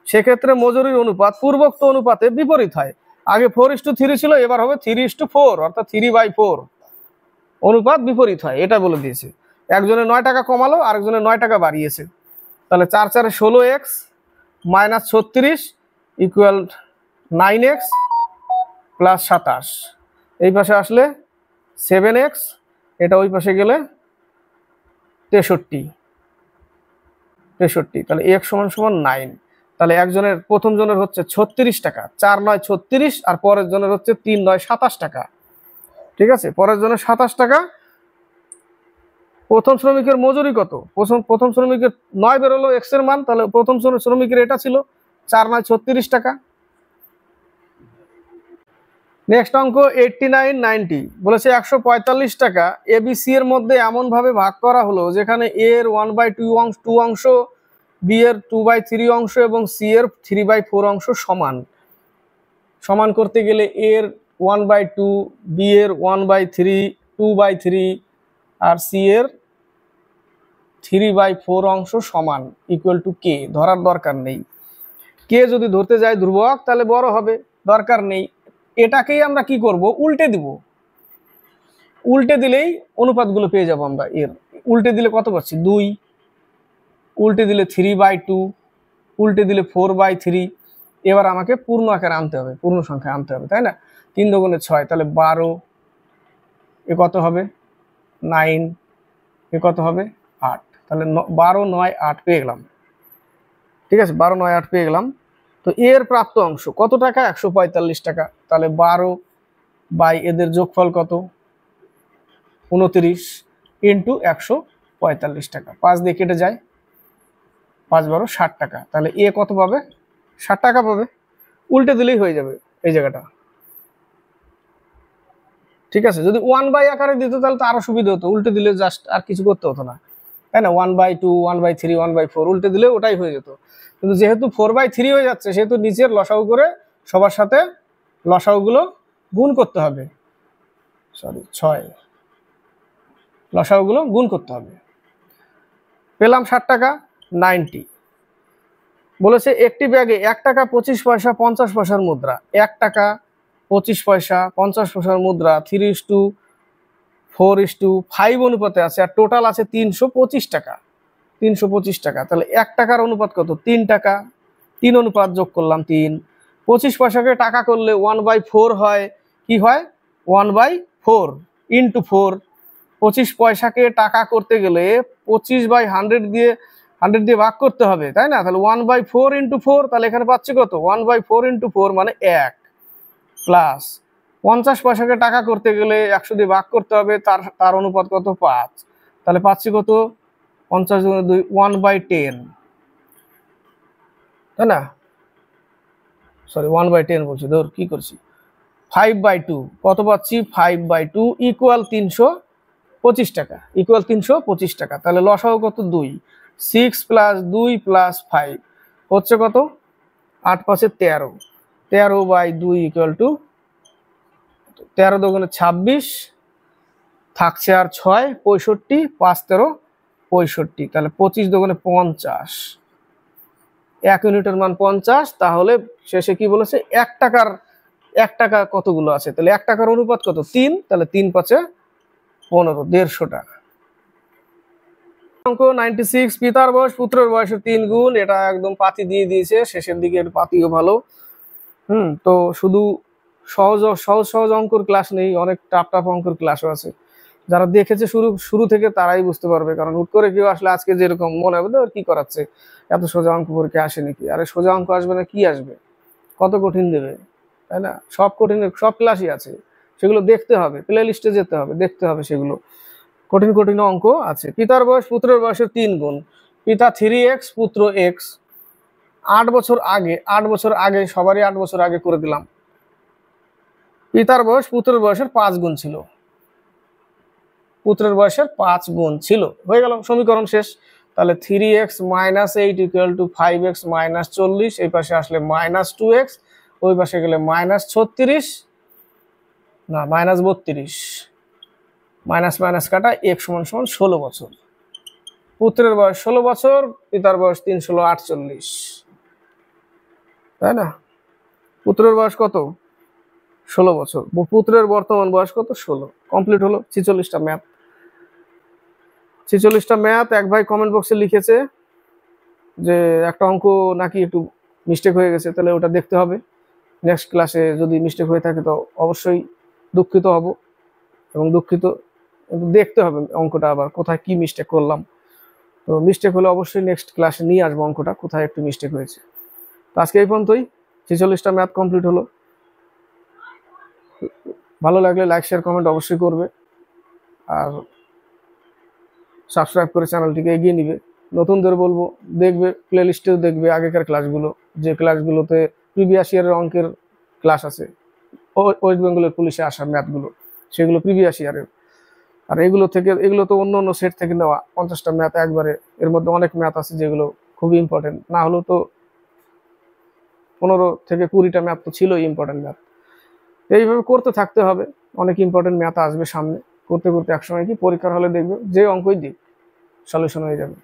সেক্ষেত্রে মজুরির অনুপাত পূর্বোক্ত অনুপাতে বিপরীত হয়। আগে 4:3 ছিল, এবার হবে 3:4, অর্থাৎ 3/4 অনুপাত বিপরীত হয়, এটা বলে দিয়েছে। একজনের 9 টাকা কমালো, আরেকজনের 9 টাকা বাড়িয়েছে। তাহলে 4 4 16x minus 36 equal 9x plus 27। এই পাশে আসলে 7x, এটা ওই পাশে গেলে 63। তাহলে x সমান সমান 9। তাহলে একজনের প্রথম জনের হচ্ছে 36 টাকা, 4 9 36, আর পরের জনের হচ্ছে 3 9 27 টাকা। ঠিক আছে, পরের জনের 27 টাকা। প্রথম শ্রমিকের মজুরি কত? প্রথম শ্রমিকের 9 বেরোলো x এর মান, তাহলে প্রথম শ্রমিকের এটা ছিল 4 9 36 টাকা। নেক্সট অঙ্ক 89 90 বলেছে 145 টাকা এবিসি এর মধ্যে এমন ভাবে ভাগ করা হলো যেখানে এ এর 1/2 অংশ, বি এর 2/3 অংশ এবং সি এর 3/4 অংশ সমান। সমান করতে গেলে এ এর 1/2, বি এর 1/3, 2/3 আর সি এর 3/4 অংশ সমান ইকুয়াল টু কে। ধরার দরকার নেই, কে যদি ধরতে যাই ধ্রুবক তাহলে বড় হবে, দরকার নেই। এটাকেই আমরা কি করব? উল্টে দিব। উল্টে দিলেই অনুপাতগুলো পেয়ে যাব আমরা। এর উল্টে দিলে কত পাচ্ছি? 2, উল্টে দিলে 3/2, উল্টে দিলে 4/3। এবার আমাকে পূর্ণ আকারে আনতে হবে, পূর্ণ সংখ্যা আনতে হবে, তাই না? 3 দুগুণে 6, তাহলে 12। এ কত হবে? 9। এ কত হবে? 8। তাহলে 12 9 8 পেয়ে গেলাম। ঠিক আছে, 12 9 8 পেয়ে গেলাম। তো এর প্রাপ্ত অংশ কত টাকা? 145 টাকা। তাহলে 12 বাই এদের যোগফল কত? 29 ইন্টু 145 টাকা। 5 দিয়ে কেটে যায়, 5 12 60 টাকা। তাহলে এ কত পাবে? 60 টাকা পাবে। উল্টে দিলেই হয়ে যাবে এই জায়গাটা। ঠিক আছে, যদি 1/, আকারে দিত তাহলে তো আরো সুবিধা হতো, উল্টে দিলে জাস্ট আর কিছু করতে হতো না, তাই না? 1/2 1/3 1/4 উল্টে দিলে ওটাই হয়ে যেত। কিন্তু যেহেতু 4/3 হয়ে যাচ্ছে, সেহেতু নিচের লসাগু করে সবার সাথে লসাগুগুলো গুণ করতে হবে। সরি 6 লসাগুলো গুণ করতে হবে। পেলাম 60 টাকা 90। বলেছে একটি ব্যাগে 1 টাকা 25 পয়সা 50 পয়সার মুদ্রা, 1 টাকা 25 পয়সা 50 পয়সার মুদ্রা 3:4:5 অনুপাতে আছে, আর টোটাল আছে 325 টাকা। 325 টাকা, তাহলে 1 টাকার অনুপাত কত? 3 টাকা। 3 অনুপাত যোগ করলাম 3। 25 পয়সাকে টাকা করলে 1/4 হয়। কি হয়? 1/4 ইন্টু 4। 25 পয়সাকে টাকা করতে গেলে 25/100 দিয়ে 100 দিয়ে ভাগ করতে হবে, তাই না? তাহলে 1/4 ইন্টু 4, তাহলে এখানে পাচ্ছি কত? 1/4 ইন্টু 4 মানে 1, প্লাস 50 পয়সাকে টাকা করতে গেলে 100 দিয়ে ভাগ করতে হবে, তার অনুপাত কত? 5। তাহলে পাচ্ছি কত? 50 × 2 1/10, তাই না? সরি 1/10 বলছি, ধর কি করছি, 5/2। কত পাচ্ছি? 5/2 ইকুয়াল 325 টাকা, ইকুয়াল 325 টাকা। তাহলে লসাগু কত? 2। 6 + 2 + 5 হচ্ছে কত? 8 × 5 = 13। 13/2 ইকুয়াল টু 13 × 26, থাকছে আর 6, 65, 5 × 13 65। তাহলে 25 × 50, 1 ইউনিটের মান 50। তাহলে শেষে কি বলেছে? 1 টাকার 1 টাকা কতগুলো আছে? তাহলে 1 টাকার অনুপাত কত? 3। তাহলে 3 × 5 = 15, 150 টাকা। অঙ্ক 96, পিতার বয়স পুত্রের বয়সের 3 গুণ। এটা একদম পাতি দিয়ে দিয়েছে, শেষের দিকে একটু পাতিও ভালো। তো শুধু সহজ সহজ সহজ অঙ্কর ক্লাস নেই, অনেক টাফ টাফ অঙ্কর ক্লাসও আছে। যারা দেখেছে শুরু থেকে তারাই বুঝতে পারবে, কারণ হুট করে কেউ আসলে আজকে যেরকম মনে হবে আর কি করাচ্ছে, এত সোজা অঙ্ক পরীক্ষা আসে নাকি? আরে সোজা অঙ্ক আসবে না, কি আসবে? কত কঠিন দেবে, তাই না? সব কঠিন, সব ক্লাসই আছে, সেগুলো দেখতে হবে, প্লে লিস্টে যেতে হবে, দেখতে হবে সেগুলো। কঠিন কঠিন অঙ্ক আছে। পিতার বয়স পুত্রের বয়সের 3 গুণ। পিতা 3x, পুত্র x। 8 বছর আগে, 8 বছর আগে, সবারই 8 বছর আগে করে দিলাম। পিতার বয়স পুত্রের বয়সের 5 গুণ ছিল। পুত্রের বয়সের 5 গুণ ছিল। হয়ে গেল, সমীকরণ শেষ। তাহলে 3x - 8 = 5x - 40। এই পাশে আসলে -2x, ওই পাশে গেলে -36, না -32, মাইনাস মাইনাস কাটা, x = 16 বছর। পুত্রের বয়স 16 বছর, পিতার বয়স 3 × 16 = 48, তাই না? পুত্রের বয়স কত? 16 বছর। পুত্রের বর্তমান বয়স কত? 16। কমপ্লিট হলো 46টা ম্যাথ। 46টা ম্যাথ। এক ভাই কমেন্ট বক্সে লিখেছে যে একটা অঙ্ক নাকি একটু মিস্টেক হয়ে গেছে, তাহলে ওটা দেখতে হবে। নেক্সট ক্লাসে যদি মিস্টেক হয়ে থাকে তো অবশ্যই দুঃখিত হব, এবং দেখতে হবে অঙ্কটা আবার কোথায় কি মিস্টেক করলাম। তো মিস্টেক হলে অবশ্যই নেক্সট ক্লাসে নিয়ে আসবো অঙ্কটা, কোথায় একটু মিস্টেক হয়েছে। তো আজকে এই পর্যন্তই, 46টা ম্যাথ কমপ্লিট হলো। ভালো লাগলে লাইক শেয়ার কমেন্ট অবশ্যই করবে, আর সাবস্ক্রাইব করে চ্যানেলটিকে এগিয়ে নিবে। নতুনদের বলবো দেখবে, প্লে লিস্টেও দেখবে আগেকার ক্লাসগুলো, যে ক্লাসগুলোতে প্রিভিয়াস ইয়ারের অঙ্কের ক্লাস আছে, ওয়েস্ট বেঙ্গলের পুলিশে আসা ম্যাথগুলো, সেগুলো প্রিভিয়াস ইয়ারের। আর এগুলো তো অন্য অন্য সেট থেকে নেওয়া 50টা ম্যাথ একবারে। এর মধ্যে অনেক ম্যাথ আছে যেগুলো খুবই ইম্পর্টেন্ট, না হলেও তো 15 থেকে 20টা ম্যাথ তো ছিলই ইম্পর্টেন্ট ম্যাথ। এইভাবে করতে থাকতে হবে, অনেক ইম্পর্টেন্ট ম্যাথ আসবে সামনে। করতে করতে একসময় কি পরীক্ষার হলে দেখবে যে অঙ্কই দিক সলিউশন হয়ে যাবে।